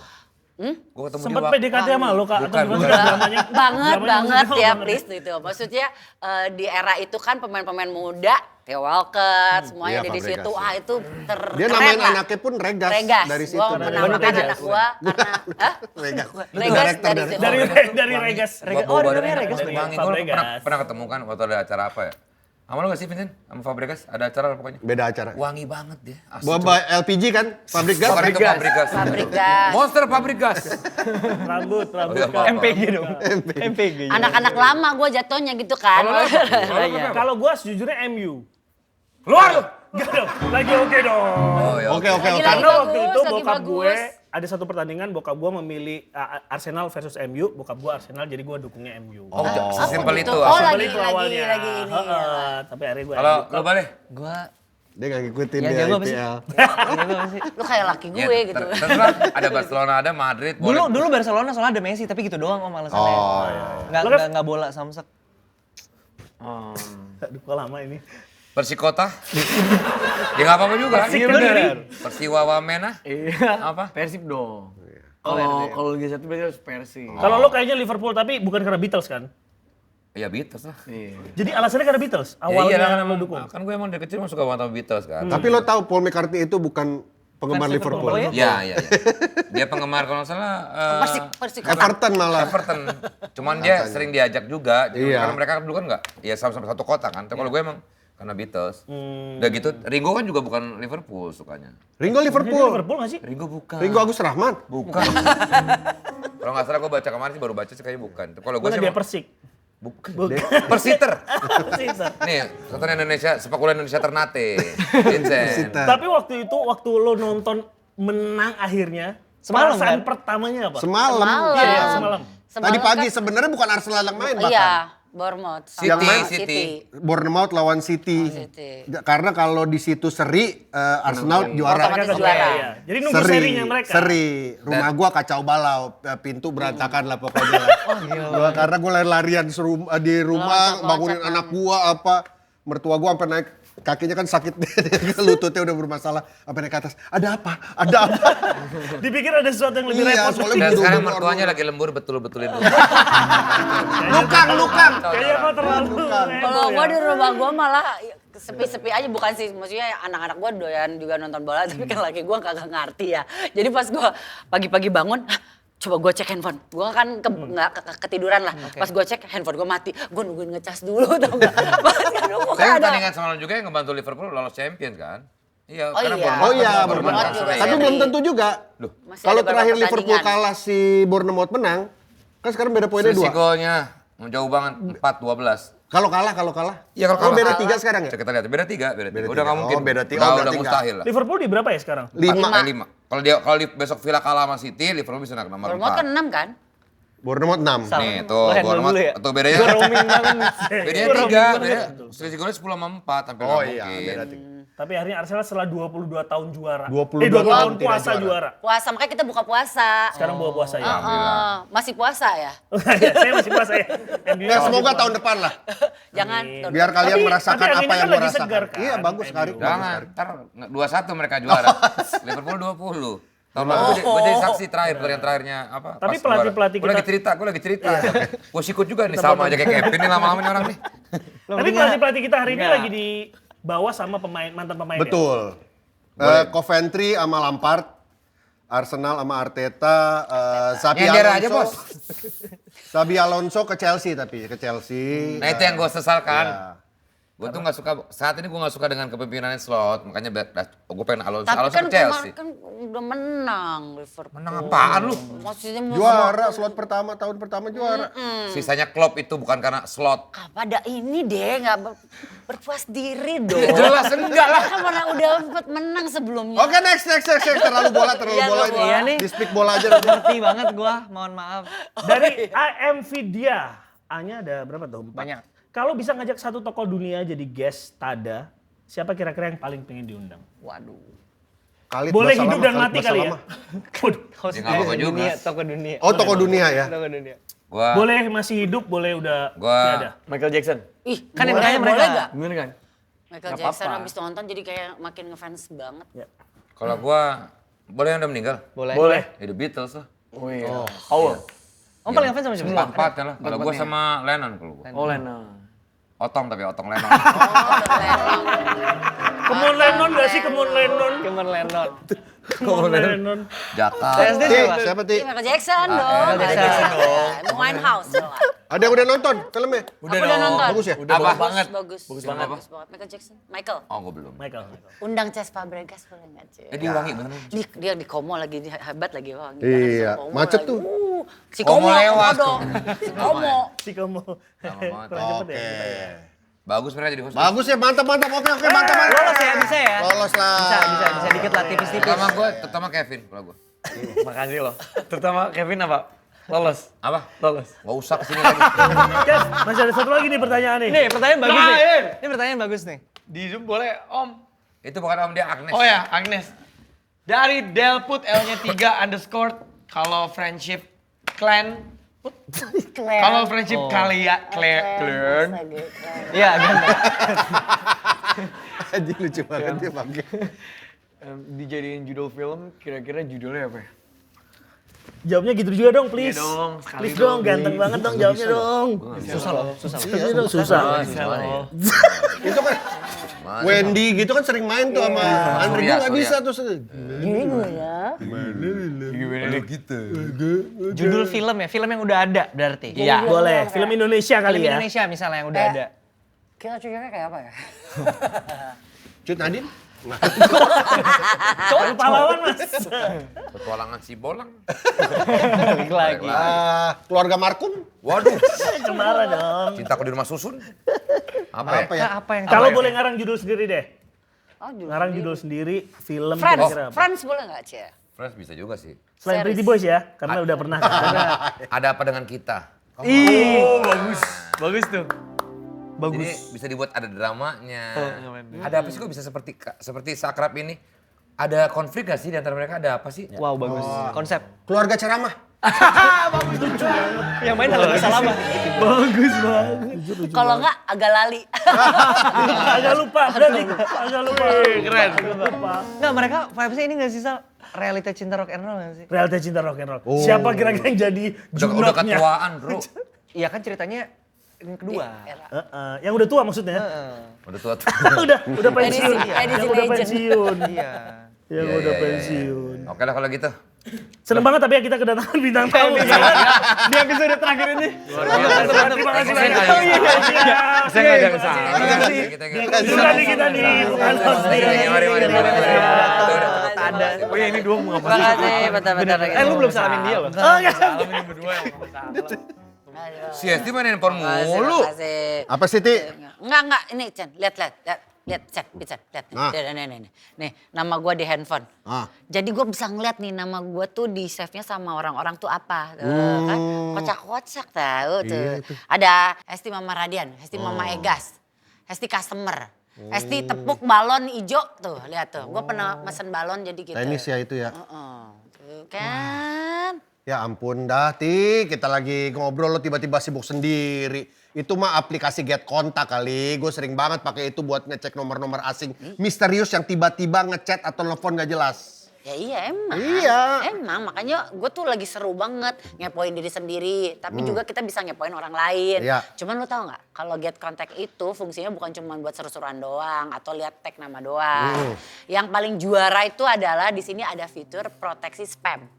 Gue ketemu Sempat dia. PDKT sama lo Kak? Atau Bukan, gimana bukan. dramanya? banget Dramanya maksudnya ya banget please gitu. Maksudnya di era itu kan pemain-pemain muda, Theo Walcott, semuanya Iya, ada di Fabregas, situ. ya. Wah itu Dia namain anaknya pun Regas, Regas. dari situ. Gua menamakan anak gua karena Regas. Regas Director dari situ. Dari Regas. Oh, dia namanya Regas. Dari Wangi. Gue Fabregas. pernah ketemu kan waktu ada acara apa ya? Sama lu gak sih Vincent? Sama Fabregas? Ada acara lah pokoknya. Beda acara. Wangi banget dia. Asli, Bawa LPG kan, pabrik gas. Bukan itu Fabregas. Fabregas. Monster Fabregas. Rambut Oh, iya, Kak. apa? MPG dong. MPG. Anak-anak lama gua jatuhnya gitu kan. Kalau gue sejujurnya MU. Keluar lu! Gak dong, lagi oke dong. Oh ya. Oke, oke, Lagi oke. Karena bagus, waktu itu lagi bokap gue, bagus. ada satu pertandingan bokap gue memilih Arsenal versus MU, bokap gue Arsenal jadi gue dukungnya MU. Oh, sesimpel gitu. itu. Oh, asli. lagi- Simpel itu awalnya. lagi ini, ya. Tapi akhirnya gue Kalau lu balik? Gua Dia nggak ngikutin ya dia jago apa sih? IPL. Jago apa sih? Lu kayak laki Ya, gue gitu. terserah. Ada Barcelona, ada Madrid. boleh. Dulu Barcelona soalnya ada Messi tapi gitu doang om alasannya. Oh, Nggak Lo kan- nggak bola samsek. Aduh, kok lama ini. Persikota? Ya nggak apa-apa juga. Iya bener. Persiwa Wamena? Iya. Apa? Persib dong. Kalau Liga 1 berarti harus Persib. Kalau lo kayaknya Liverpool tapi bukan karena Beatles kan? Ya Beatles lah. Iya. Jadi alasannya karena Beatles Ya awalnya iya kan, lo dukung. kan gue emang dari kecil emang suka banget sama Beatles kan. Tapi lo tahu Paul McCartney itu bukan penggemar Liverpool. Liverpool, Iya, iya, iya. Dia penggemar kalau nggak salah Persik. Everton malah. Everton. Cuman dia sering diajak juga. Jadi Iya. karena mereka dulu kan nggak, ya sama-sama satu kota kan. Tapi kalau gue emang karena Beatles. Udah gitu, Ringo kan juga bukan Liverpool sukanya. Ringo Dia Liverpool. Liverpool nggak sih? Ringo bukan. Ringo Agus Rahman. Bukan. Kalau nggak salah gue baca kemarin sih baru baca sih kayaknya bukan. Tapi kalau gue Bukan sih dia emang- Persik. bukan. Persiter. Persiter. Nih, satuan Indonesia, sepak bola Indonesia Ternate. Vincent. Tapi waktu itu waktu lo nonton menang akhirnya, Semalam, perasaan kan? pertamanya apa? Semalam. Iya, semalam. Tadi pagi kan- sebenarnya bukan Arsenal yang main bahkan. Iya, Bournemouth. City, sama City. Bournemouth lawan City. City. Karena kalau di situ seri, Arsenal juara. Otomatis Mereka juara. Iya. Jadi nunggu serinya mereka. Seri. Rumah gua kacau balau, pintu berantakan lah pokoknya. Gua karena gua lari-larian di rumah, bangunin Loncat-loncatan. anak gua apa. Mertua gua sampai naik, kakinya kan sakit, lututnya udah bermasalah. Sampai naik ke atas, ada apa? Ada apa? Dipikir ada sesuatu yang lebih Iya, repot. soalnya Dan duduk sekarang di luar mertuanya dulu. lagi lembur betul-betulin dulu. Lukang. Kayaknya kau terlalu. Kalau gua di rumah gua malah sepi-sepi aja, bukan sih, maksudnya anak-anak gua doyan juga nonton bola, tapi kan laki gua kagak ngerti ya. Jadi pas gua pagi-pagi bangun, "Hah, coba gua cek handphone. Gua kan ketiduran lah. Pas gua cek handphone gua mati. Gua nungguin ngecas dulu tau gak. Pas kan gua Tapi ada. pertandingan semalam juga yang ngebantu Liverpool lolos Champions kan? Iya, Oh karena iya. Bournemouth Oh iya, kan Bournemouth Bournemouth juga sore. Tapi seri. belum tentu juga. Masih Kalau ada terakhir beberapa Liverpool pertandingan. kalah si Bournemouth menang, kan sekarang beda poinnya Selisih 2. golnya jauh banget 4-12. Kalau kalah. Iya kalau Oh, kalah. beda 3 sekarang ya? Cek kita lihat, beda 3. Beda Udah tiga. nggak mungkin. Oh, beda tiga. Udah, Oh, udah berarti mustahil lah. Liverpool di berapa ya sekarang? 5. 5. Kalau besok Villa kalah sama City, Liverpool bisa naik nomor Bournemouth 4. kan 6 kan? Bournemouth 6. Salah. Nih Lo tuh, handle Bournemouth, dulu ya? tuh bedanya. Gua roaming banget. Bedanya Gua 3, roaming beda. banget. Selisih golnya 10 sama 4, hampir Oh nggak iya, mungkin. beda 3. Tapi akhirnya Arsenal setelah 22 tahun juara. 22 20 tahun tahun tidak puasa juara. juara. Puasa, makanya kita buka puasa. Sekarang bawa puasa ya. Heeh. Masih puasa ya? Iya, saya masih puasa ya. Ya semoga tahun depan lah. Jangan. Biar kalian merasakan tapi apa anginnya yang kan gua lagi rasakan. segar kan, Iya, bagus sekali. Jangan, ntar 2-1 mereka juara. Liverpool 20. Tahun lalu gue jadi saksi terakhir, pertandingan terakhirnya apa? Tapi pas pelatih-pelatih juara. kita- Gue lagi cerita. Gue sikut juga nih, sama aja kayak Kevin nih lama-lama nih orang nih. Tapi pelatih-pelatih kita hari ini lagi di bawah sama mantan pemain ya? Betul. Coventry sama Lampard, Arsenal sama Arteta, Xabi Nyender Alonso. aja, Bos. Xabi Alonso ke Chelsea tapi ke Chelsea. Nah itu yang gue sesalkan. Ya. Gue tuh gak suka, saat ini gue gak suka dengan kepemimpinannya Slot, makanya gue pengen Alonso Tapi kan ke Chelsea. kemarin kan udah menang Liverpool. Menang apaan lu? Maksudnya Juara slot pertama, tahun pertama juara. Sisanya Klopp itu bukan karena Slot. Apa ada ini deh, nggak berpuas diri dong. Jelas enggak lah. Kan pernah udah sempat menang sebelumnya. Oke, next. Terlalu bola Iya, ini. terlalu bola. Di speak bola aja. Ngerti banget gua, mohon maaf. Dari AM Vidya, A-nya ada berapa tuh? 4. Banyak. Kalau bisa ngajak satu tokoh dunia jadi guest Tada, siapa kira-kira yang paling pengen diundang? Waduh. Khalid Boleh Basalamah, hidup dan Khalid mati kali ya? Basalamah. Waduh. Host Ya, nggak apa-apa juga. dunia, toko dunia. Oh, tokoh dunia ya. Toko dunia. Gue Boleh masih hidup, boleh udah tiada. Michael Jackson. Ih, Kan yang boleh, ditanya mereka. boleh nggak? Gimana kan? Michael Nggak Jackson apa-apa. habis nonton jadi kayak makin ngefans banget. kalau gue boleh yang udah meninggal. Boleh. Boleh. Ya The Beatles lah. Oh iya. Howard. Om paling ngefans sama siapa? Empat-empatnya lah. Kalau gue sama Lennon kalau gue. Oh Lennon. Otong tapi Otong Lennon. Kemon Lennon gak sih? Kemon Lennon. Kemon Lennon. Kemon Lennon. Jaka. TSD Ti, siapa? siapa Ti? Ih, Michael Jackson dong. Michael Jackson dong. Winehouse dong. Ada yang udah nonton filmnya? Aku udah nonton. Bagus ya? Udah Apa? bagus banget. Bagus. Bagus banget. Bagus banget. Michael Jackson. Michael. Oh gue belum. Michael. Undang Ces Fabregas boleh nggak, Ces? Diulangi beneran. Dia di Komo lagi hebat lagi. Wah, gimana Iya, sih, Komo macet lagi. tuh. Si Komo Komo lewat. dong. Si Komo. Si kamu. banget. Kurang cepet ya. Oke. Bagus mereka jadi host. Bagus ya, mantap. Oke, mantap. Lolos ya, bisa ya? Lolos lah. Bisa dikit lah, tipis-tipis. Terutama Kevin kalau gue. Makasih loh. Terutama Kevin apa? Lolos. Apa? Lolos. Gak usah kesini lagi. Kev, masih ada satu lagi nih pertanyaan nih. Nih, pertanyaan bagus nih. Lain. Ini pertanyaan bagus nih. Di Zoom boleh Om. Itu bukan Om, dia Agnes. Oh ya, Agnes. Dari Delput L-nya 3 underscore. Kalau friendship clan. Kalau friendship kalian. Clan. Iya, ganteng. Anjing lucu banget dia pakai. Dijadiin judul film, kira-kira judulnya apa ya? Jawabnya gitu juga dong, please. Iya dong, sekali Please dong, dong. ganteng banget dong jawabnya dong. Susah loh. Iya dong, susah. Itu kan Wendy gitu kan sering main tuh sama Andre, gue nggak bisa tuh. Judul film ya, film yang udah ada berarti. Iya. Boleh, film Indonesia kali Film ya. Indonesia misalnya yang udah ada. Kita cocoknya kayak apa ya? Cut Nadine? Pahlawan mas. Petualangan si bolang. Balik lagi. Keluarga Markum? Waduh, Cemara dong. cintaku di rumah susun. Apa ya? Apa yang Kalau boleh ngarang judul sendiri deh. Oh, judul Ngarang sendiri. judul sendiri, film Friends, kira-kira apa? Friends boleh nggak Cie? Friends bisa juga sih. Selain Series. Pretty Boys ya, karena udah pernah. Ada apa dengan kita? Oh, bagus. Bagus tuh. Jadi bisa dibuat ada dramanya. Ada apa sih kok bisa seperti Sakrab ini? Ada konflik gak sih di antara mereka? Ada apa sih? Wow, bagus. Konsep. Keluarga ceramah? Yang main dalam lama. Bagus banget. Kalau nggak agak lali. Agak lupa, berarti agak lupa. Keren. Agak lupa. Nggak, mereka vibes-nya ini nggak sih, Sal? Realita cinta rock and roll nggak sih? Realita cinta rock and roll. Siapa kira-kira yang jadi Udah junoknya? ketuaan, bro. Iya kan ceritanya yang kedua. Yang udah tua maksudnya. Udah tua tuh. udah pensiun. Edisi Yang udah legend. pensiun. Iya. Yang Iya, udah iya, pensiun. Oke lah kalau gitu. Seneng banget tapi ya kita kedatangan bintang tamu. Di episode terakhir ini. Terima kasih banyak. Saya ngajak ke sana. Juga nih kita nih, bukan hostnya. Mari. Ada. Oh iya ini dua mau ngapain? Makasih, bentar-bentar. Lu belum salamin dia loh. Oh, enggak. Salam ini berdua yang salah. Si Esti main handphone mulu. Makasih. Apa sih, Ti? Enggak. Ini Chan, lihat, Chan, lihat. Ah. Nih, nama gue di handphone. Ah. Jadi gue bisa ngeliat nih nama gue tuh di save-nya sama orang-orang tuh apa. Tuh, kan? Kocak-kocak tahu tuh. Ada Hesti Mama Radian, Hesti Mama Egas, Hesti Customer, Hesti tepuk balon ijo tuh, lihat tuh. Gue pernah mesen balon jadi gitu. Tenis ya itu ya. Tuh kan. Ya ampun dah, Ti. Kita lagi ngobrol lo tiba-tiba sibuk sendiri. Itu mah aplikasi Get Kontak kali. Gue sering banget pakai itu buat ngecek nomor-nomor asing misterius yang tiba-tiba ngechat atau nelfon gak jelas. Ya iya emang. Iya. Emang makanya gue tuh lagi seru banget ngepoin diri sendiri. Tapi juga kita bisa ngepoin orang lain. Iya. Cuman lo tau gak? Kalau Get Contact itu fungsinya bukan cuma buat seru-seruan doang. Atau lihat tag nama doang. Yang paling juara itu adalah di sini ada fitur proteksi spam.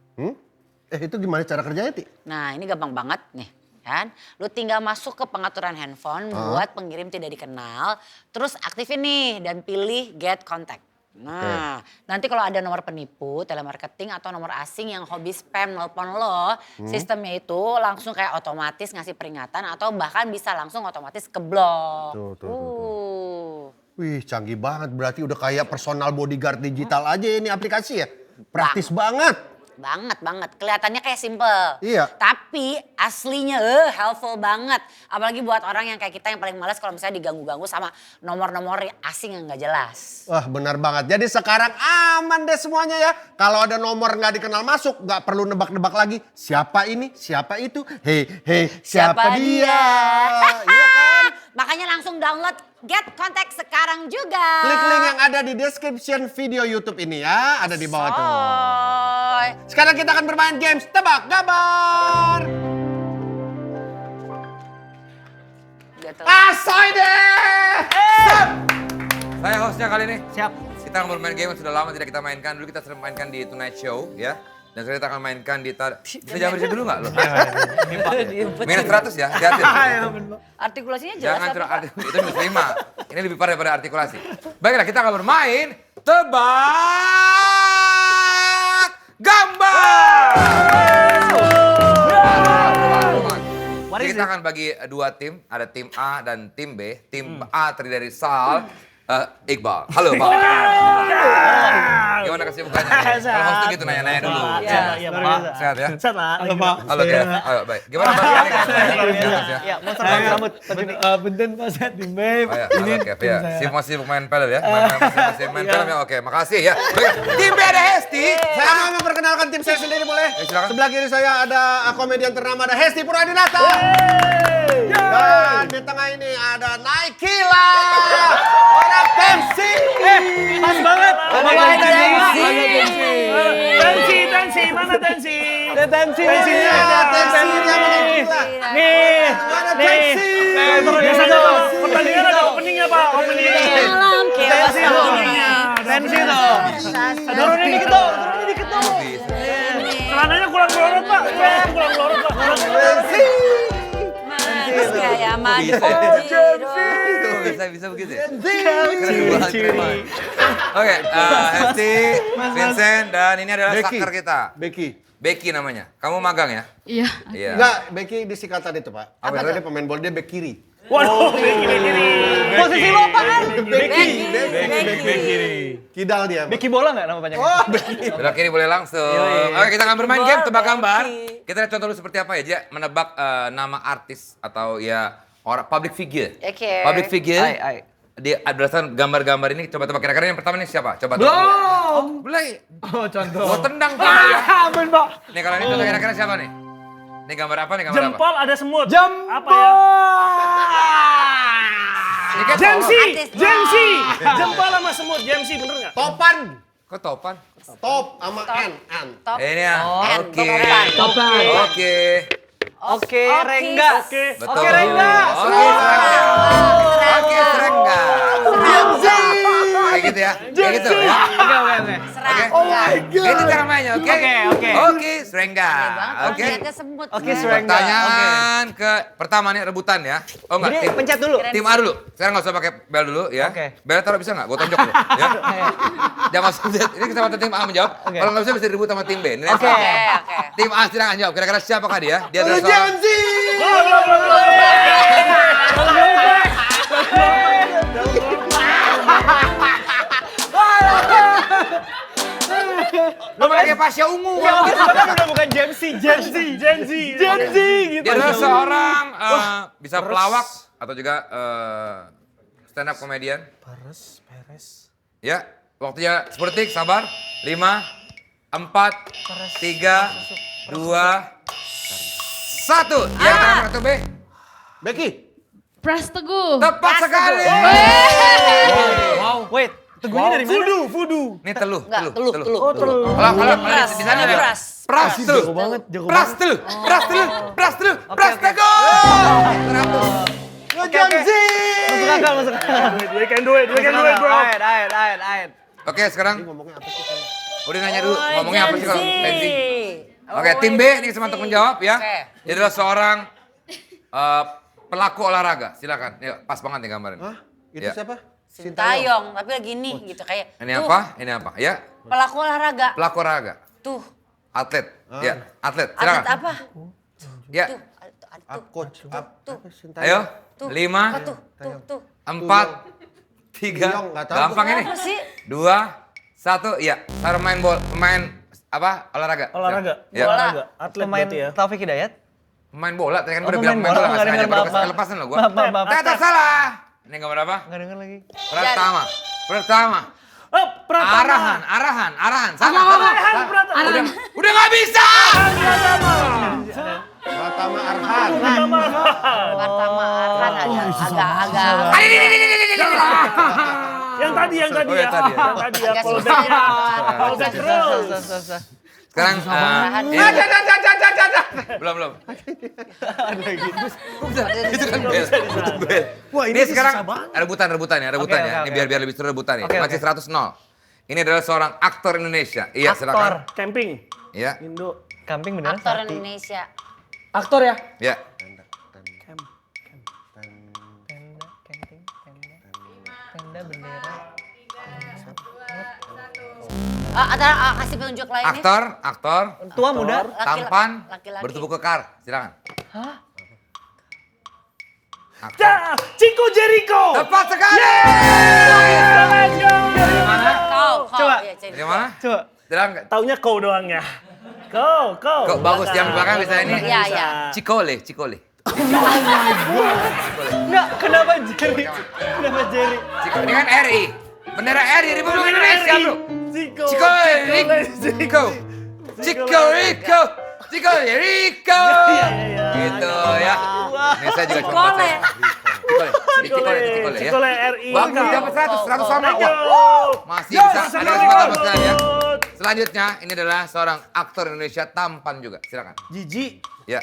Itu gimana cara kerjanya, Ti? Nah ini gampang banget nih. Kan? Lu tinggal masuk ke pengaturan handphone buat pengirim tidak dikenal. Terus aktifin nih dan pilih Get Contact. Nah, nanti kalau ada nomor penipu, telemarketing atau nomor asing yang hobi spam nelpon lo, sistemnya itu langsung kayak otomatis ngasih peringatan atau bahkan bisa langsung otomatis keblok. Tuh. Wih, canggih banget. Berarti udah kayak personal bodyguard digital aja ini aplikasi ya. Praktis banget. Banget. Kelihatannya kayak simple. Iya. Tapi aslinya helpful banget. Apalagi buat orang yang kayak kita yang paling malas kalau misalnya diganggu-ganggu sama nomor-nomor asing yang nggak jelas. Wah, benar banget. Jadi sekarang aman deh semuanya ya. Kalau ada nomor nggak dikenal masuk, nggak perlu nebak-nebak lagi. Siapa ini? Siapa itu? Hei, siapa dia? Iya kan? Makanya langsung download Get Contact sekarang juga. Klik link yang ada di description video YouTube ini ya. Ada di bawah tuh. Soy. Sekarang kita akan bermain games tebak gambar. Gitu. Asoy deh! Saya hostnya kali ini. Siap. Kita akan bermain game yang sudah lama tidak kita mainkan. Dulu kita sering mainkan di Tonight Show ya. Dan sekarang kita akan mainkan di... Bisa jangan berisik dulu nggak lo? Minus 100 ya, hati-hati. Artikulasinya jelas. Jangan tapi, curang, Pak. itu minus 5. Ini lebih parah daripada artikulasi. Baiklah, kita akan bermain tebak gambar. Jadi kita akan bagi dua tim, ada tim A dan tim B. Tim A terdiri dari Sal, Iqbal. Halo Bang. Gimana kesibukannya? Kalau host tuh gitu nanya-nanya dulu. Iya, Pak, sehat ya? Sehat, Pak. Halo Kev. Ayo, baik. Gimana Bang? Ini kan? Ya. Ya, monster rambut. Benten Pak Set tim B. Oh ya, halo Kev ya. Masih main pedal ya? Masih main film ya? Oke, makasih ya. Baik, tim B ada Hesti. Saya mau memperkenalkan tim saya sendiri boleh? Silakan. Sebelah kiri saya ada komedian ternama, ada Hesti Purwadinata. Dan di tengah ini ada Nike lah. Orang Pepsi. Pas banget. Ngomongin Tensi. Tensi, mana Tensi? Tensinya ada Tensinya mana gila. Nih, Mana Pepsi. biasanya tuh pertandingan ada openingnya Pak, openingnya. Malam chaos Openingnya. Tensi tuh. Turunin dikit dong. Celananya kurang melorot Pak, kurang melorot Pak. Mas kayak madu. Bisa begitu ya? Keren banget. Oke, Hesti, Vincent, dan ini adalah saker kita. Becky namanya. Kamu magang ya? Iya. Iya. Enggak, Becky di singkatan itu, Pak. Karena dia pemain bola, dia back kiri. Waduh, kiri. Posisi lo apaan? Kidal dia. Pak. Becky bola nggak nama panjangnya? Oh, Becky. Belok kiri boleh langsung. Oke, kita akan bermain game tebak gambar. Kita lihat contoh dulu seperti apa ya, Dia. Menebak nama artis atau ya orang public figure. Oke. Public figure. Ai. Dia berdasarkan gambar-gambar ini coba tebak kira-kira yang pertama ini siapa? Coba tebak. Belum. Oh contoh. Gua tendang kamu. Amin Pak. Nih kalau ini contoh kira-kira siapa nih? Ini gambar apa nih? Gambar apa? Jempol ada semut. Apa ya? Ini kan Jamsi, Artis. Jamsi. Jempol sama semut, Jamsi bener nggak? Topan. Kok topan? Top sama N. Top. Ini ya. N, Oke. topan. Oke. Oke, Rengga. Oke. Betul. Oke, Rengga. Oke, Serengga. Oke, Serengga. Kayak gitu ya. Kayak gitu ya. Oke. Oke. Itu cara mainnya, oke? Oke. Oke, Serengga. Oke. Ternyata semut. Oke, Nah. Serengga. Pertanyaan ke pertama nih rebutan ya. Oh enggak, Jadi tim, pencet dulu. tim A dulu. Sekarang nggak usah pakai bel dulu ya. Oke. Bel taruh bisa nggak? Gue tonjok lu ya. Jangan masuk ini kesempatan tim A menjawab. Oke. Kalau nggak bisa diribut sama tim B. Ini Oke. Oke. Tim A silakan jawab. Kira-kira siapakah dia? Dia adalah seorang Janji. Lo pakai pasya ungu. Udah bukan Jamsi. Genzi gitu. Dia adalah seorang bisa pelawak atau juga stand up comedian. Peres. Ya, waktunya seperti sabar. 5, 4, 3, 2, 1. Yang terakhir kartu B. Becky. Pras Teguh. Tepat sekali. Wow. Wait, teguhnya dari mana? Voodoo. Ini teluh. Enggak, teluh. Kalau Pras. di sana Namanya ada Pras. Pras teluh. Pras teluh. Pras teluh. Pras teluh. Pras teguh. Janji. Masuk akal. We can do it, bro. Ayo. Oke, sekarang Ngomongnya apa sih? Kang? udah nanya dulu ngomongnya apa sih kalau pensi. Oke, Oh, tim B ini kesempatan untuk menjawab ya. Oke. Dia adalah seorang pelaku olahraga. Silakan. Yuk, pas banget nih gambarnya. Hah? Itu Ya. siapa? Sintayong, tapi lagi nih gitu kayak. Ini tuh, apa? Ini apa? Ya, Pelaku olahraga. pelaku olahraga. Tuh. Atlet. Ya, atlet. Atlet Silakan. apa? Ya. Tuh. Coach. Ayo. Tuh. 5, Tuh. 4, 3. Tuyong, nggak tahu. Gampang ini. Apa sih? 2, 1. Iya. Cara main pemain apa? Olahraga. Olahraga. Ya. Olahraga. Atlet Pemain berarti ya. Taufik Hidayat. Pemain bola. Tadi kan gue Oh, udah bilang pemain pemain bola. bola. Nggak sengaja. Nggak Baru dengar, kelepasan loh gue. Maaf. Ternyata salah. Ini gambar apa? Nggak denger lagi. Pertama. Oh, Pratama. Arahan. Sama. Udah nggak bisa. Pratama Arhan. Pertama kan agak Yang tadi Oh, yang ya. tadi ya. Yang tadi ya. agak Callback-nya. susah. Callback terus. Sekarang Arahan. ini belum. Itu kan bel. Itu bel. Wah, ini Ini sih sekarang susah banget. rebutan ya. Oke. Ini biar lebih seru rebutan ya. Oke, Masih oke. 100-0. Ini adalah seorang aktor Indonesia. Iya, silakan. Camping. Iya. Indo. Camping beneran Aktor Sakti. Indonesia. Aktor ya? Iya. Tenda, camping, tenda bendera. Kasih penunjuk lainnya. Aktor, Tua muda. tampan, Laki-laki. bertubuh kekar. Silakan. Aktor. Chico Jericho. Tepat sekali. Dari mana? Kau. Coba. Iya, Cik. Dari mana? Coba. Silakan. Taunya kau doang ya. Kau. Kok bagus yang belakang bisa ini? Iya, iya. Cikole. Enggak, kenapa Jerry? Kenapa Jerry? Cikole. Ini kan RI. Bendera RI Republik Indonesia, Bro. Chico. Chico Rico. Gitu ya. Ini saya juga cuma baca. Cikole RI. Bagus, dapat 100 sama. Ayo. Wah, masih bisa. Ada Lanjut. kesempatan buat kalian ya. Selanjutnya, ini adalah seorang aktor Indonesia tampan juga. Silakan. Gigi. Ya,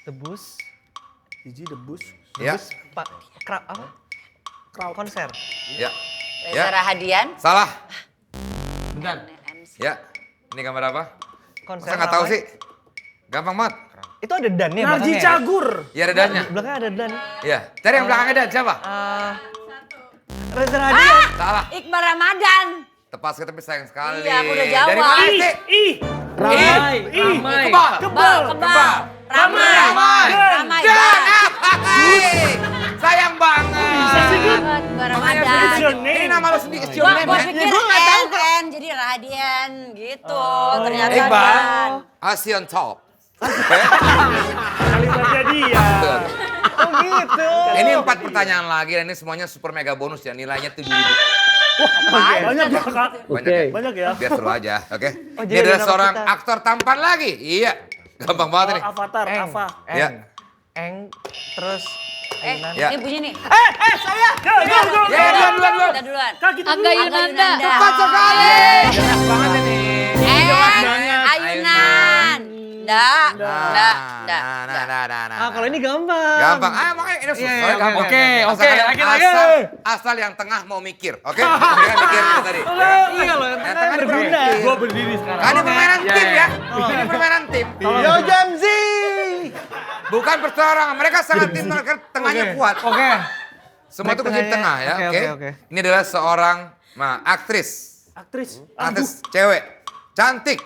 Debus. Gigi debus. ya, Pak apa? Konser. ya. Reza Rahadian. Salah. Bentar. Ya. Ini gambar apa? Konser. Masa nggak tahu ramai. sih? Gampang banget. Itu ada dannya Narji belakangnya. Cagur. Ya ada dannya. Belakangnya ada dan. Ya. Cari yang belakangnya dan siapa? Reza Radian. Salah. Iqbal Ramadan. Tepat sekali tapi sayang sekali. Iya, aku udah jawab. Dari mana sih? Ramai. Ramai. Kebal. Kebal. Ramai. Ramai. Ramai. Dan. Sayang banget. Iqbal Ramadan. It's your name. Ini nama lo sendiri. It's your Gua name, man. pikir N, jadi Rahadian gitu. Ternyata Iqbal. Dan. Asian top. Kalimatnya dia. Oh gitu. Ini 4 pertanyaan lagi dan ini semuanya super mega bonus ya. Nilainya 7.000. Banyak ya kak. Banyak ya? Banyak ya. Biar seru aja, oke? Oh, Ini jadi adalah ada seorang nama kita. aktor tampan lagi. Iya. Gampang banget nih. Avatar, Ava. Ya. Eng. Terus. Ayunan. Ya. Ini bunyi nih. Go. Ya, duluan. Kita duluan. Kak kita Angga Yunanda. Tepat sekali. Jelas banget ini. Ayunan. Nggak. Ah, kalau ini gampang. Gampang. Makanya ini Iya, soalnya oke, gampang. oke, Asal oke, kalian- lagi. Asal yang tengah mau mikir, oke? Jangan mikir itu tadi. Iya loh, yang Yang tengah tengah berguna. Gua berdiri sekarang. Kan ini permainan Iya, tim iya. ya. Ini permainan tim. Yo Jamzi. Bukan perseorangan. Mereka sangat tim karena tengahnya kuat. Oke. Semua itu kunci tengahnya. tengah ya, Oke, oke? oke. Ini adalah seorang aktris. Aktris. Aktris cewek. Cantik.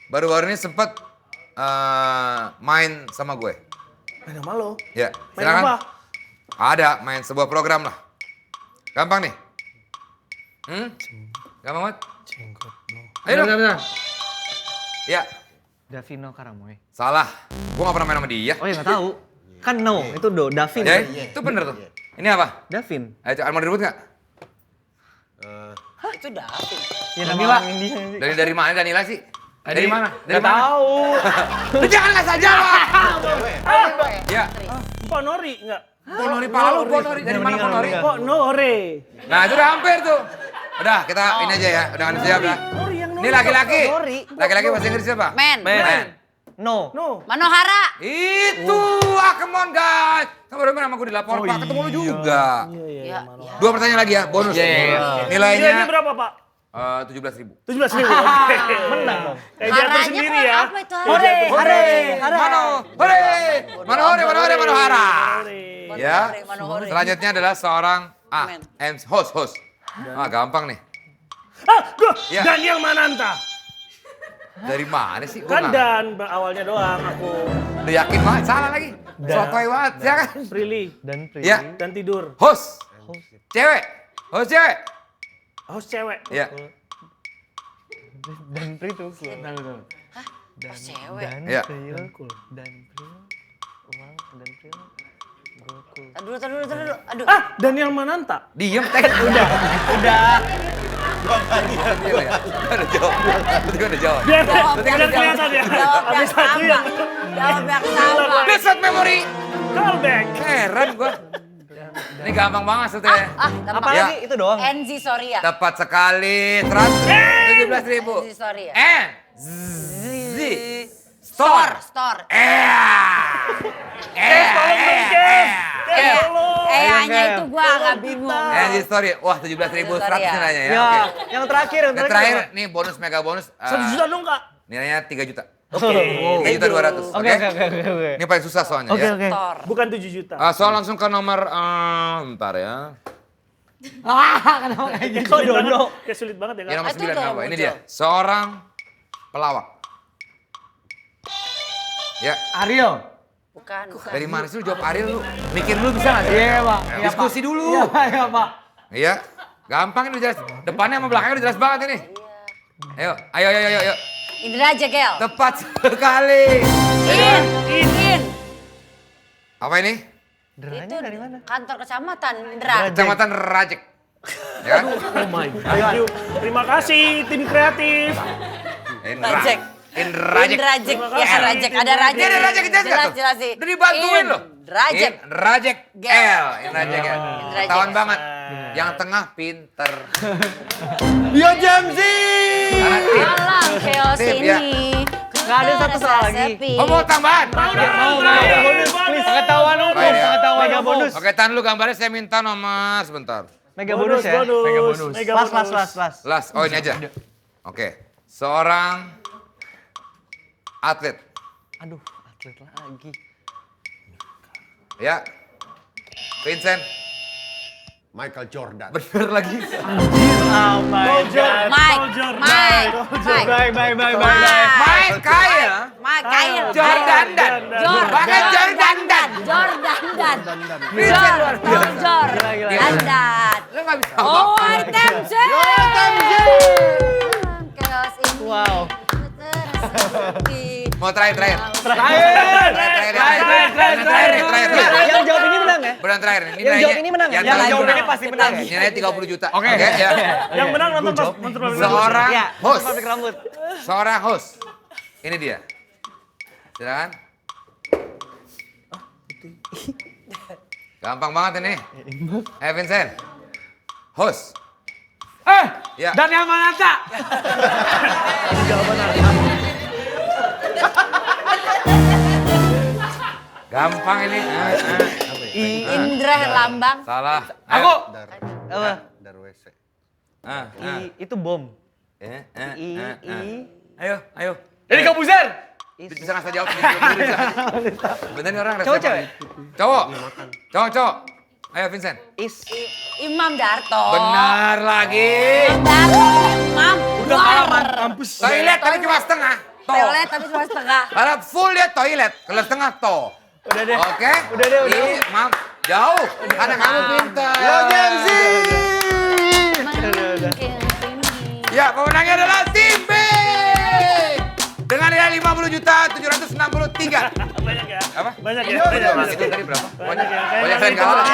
Baru-baru ini sempat main sama gue. Main sama lo. Ya, Main silakan. apa? Ada, main sebuah program lah. Gampang nih. Gampang banget. Ayo dong. Bentar. Ya, Davino Karamoy. salah. Gue gak pernah main sama dia. Oh ya nggak tahu. Kan no, itu Davin. Ya, itu bener tuh. Ini apa? Davin. Ayo, coba, mau direbut gak? Itu Davin. Ya Danila. nama India sih. Dari mana Danila sih? Dari mana? Dari Nggak mana? tahu. Lu jangan ngasih jawab. Ya. Pak Nori enggak? Ponori Palu, Ponori. Dari mana Ponori? Kok Nore? Nah, itu udah hampir tuh. Udah, kita ini aja ya. Udah nggak siap ya. Nori yang Ini laki-laki. Nori. Laki-laki bahasa Inggris siapa? Men. No. No. Manohara. Itu, come on guys. Kan baru main sama gue di lapor, Pak. Ketemu lu juga. Ya. 2 pertanyaan lagi ya, bonus. Nilainya Nilainya berapa Pak? 17.000. 17.000. Oke. Menang dong. Kayak diatur Haranya sendiri kok ya. apa itu hara? Manohara. Ya. Manohore. Selanjutnya adalah seorang host. Gampang nih. Gua Ya. Daniel Mananta. Dari mana sih? Gua Kan nggak- Dan awalnya doang aku. Udah yakin banget, salah lagi. Sotoy banget, ya kan? Prilly Dan Pri. Ya. dan tidur. Host. Cewek. Host cewek. Host cewek. Ya. Dan Pri tuh. Oh, cewek. Dan Ya. Pril. Dan Pril. Uang dan Pril. Gokul. Tar dulu. Aduh. Daniel Mananta. Diem, udah. Udah jawab. Berarti udah jawab. Biar Jawab biar yang kelihatan ya. Jawab yang Ada satu sama. yang Jawab yang sama. Besok memori. callback. Heran gua. Ini gampang banget sebetulnya. Gampang. Apa Ya. lagi? Itu doang. Enzi Soria. Tepat sekali. 17.000. Enzi Soria. Z. Store. Store. Hanya itu gua agak bingung. Enzi Story. Wah, 17.100 nilainya ya. Ya, Oke. yang terakhir, Yang terakhir nih bonus mega bonus. 1 juta dong kak. Nilainya 3 juta. Oke. 3.200.000. Oke. Ini paling susah soalnya ya. Oke. Store. Bukan 7 juta. Soal langsung ke nomor bentar ya. Kok Dono? Kayak sulit banget ya Ya kak. nomor Itu 9 udah apa? Ini muncul. dia. Seorang pelawak. Ya, Ariel. Bukan. dari mana sih lu jawab Ariel lu? Mikir dulu bisa nggak sih? Iya, Pak. Ya, Iya, diskusi Pak. dulu. Iya, Pak. Iya. Gampang ini udah jelas. Depannya sama belakangnya udah jelas banget ini. Ayo. Indra Jegel. Tepat sekali. In. Apa ini? Deranya Itu dari mana? kantor kecamatan Indra. Kecamatan Rajek. Ya kan? Thank you. Terima kasih tim kreatif. Indra. Rajek. Indrajek. Indrajek, ya Rajek, ada Rajek. Dia ada Rajek, jelas nggak tuh? Jelas sih. Udah dibantuin loh. Indrajek. Indrajek L. Indrajek L. Indrajek. Ketahuan banget. Yang tengah pinter. Dia Jamzi. Karena tim. Alam chaos Sip, ya. ini. Nggak ada satu soal lagi. Oh mau tambahan? Bonus, please. Pengetahuan umum, Baik, ya. pengetahuan Mega umum. bonus. Oke, tahan dulu gambarnya saya minta nomor sebentar. Mega bonus ya. Mega bonus. Mega Las, las, bonus. las, las. Last, oh ini aja. Oke, seorang atlet. Aduh, atlet lagi. Ya, Vincent. Michael Jordan. Bener lagi. Oh my God. Mike. Mike Kyle. Mike, Kyle. Jordan dan. Bahkan Jordan dan. Jordan. Lu nggak bisa. Oh, item chaos ini. Wow. Mau terakhir. Terakhir. Terakhir. Yang jawab ini menang ya? Beneran terakhir. Ini Yang jawab ini menang ya? Yang Yang jawab menang. ini pasti menang ya? Nilai 30 juta. Oke. Ya. Yang menang nonton pabrik Seorang Ya, host. pabrik rambut. Seorang host. Ini dia. Silakan. Gampang banget ini. Vincent. Host. Ya. Dan yang mana tak? Gampang ini. Indra Herlambang. Salah. Aku. Apa? Darwese. Itu bom. I. Ayo. Jadi Kabuzer. Bisa nggak saya jawab? Bener nih orang. Cowok, cewek? Cowok. Ayo Vincent. Imam Darto. Benar lagi. Imam Darto. Imam. Udah kalah mampus. Toilet tapi cuma setengah. Toilet tapi cuma setengah. Kalau full dia toilet, kalau setengah to. Udah deh. Oke? Udah deh. Maaf, jauh. Karena kamu pintar. Yo Jamzi. Ya, pemenangnya adalah tim B. Dengan nilai 50.763. Banyak ya? Apa? Banyak ya? Itu tadi berapa? Banyak ya. kalian kalah.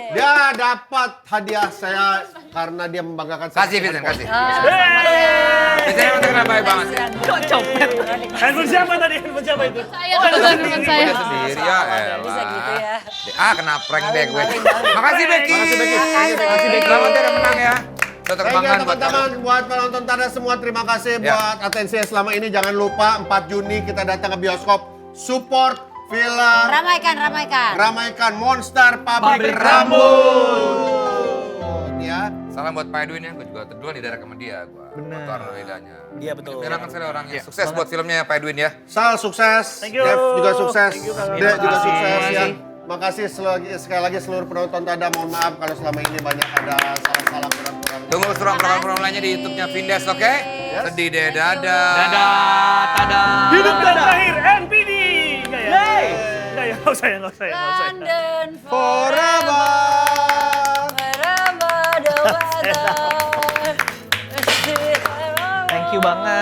Dia dapat hadiah saya karena dia membanggakan saya. Kasih Vincent, kasih. Hey! Vincent emang terkenal baik banget. Kok copet? Handphone siapa tadi? Handphone siapa itu? Saya teman-teman saya. Dia sendiri ya, Bisa gitu ya. kena prank back gue. Makasih Becky. Makasih, Becky. Selamat ya menang ya. Suatu Thank you kebanggaan buat kamu. teman-teman, buat penonton Tada semua terima kasih Ya. buat atensinya selama ini. Jangan lupa 4 Juni kita datang ke bioskop. Support film. Ramaikan Monster Pabrik Rambut. Ya. Salam buat Pak Edwin ya, gue juga duluan di daerah sama dia. Motor bedanya. Iya, betul. Menyenangkan sekali orangnya. Sukses buat filmnya ya Pak Edwin ya. Sal sukses, Thank you. Dev juga sukses, Thank you, Kang. Dek juga Terima sukses kasih. ya. Makasih sekali lagi seluruh penonton Tada. Mohon maaf kalau selama ini banyak ada salah-salah kurang-kurang. Tunggu program-program lainnya di YouTube-nya Vindes, oke? Sedih deh, dadah. Dadah, tada. Hidup dan terakhir NPD. Enggak ya? Enggak ya, nggak usah ya. London Forever. forever the weather. Thank you banget.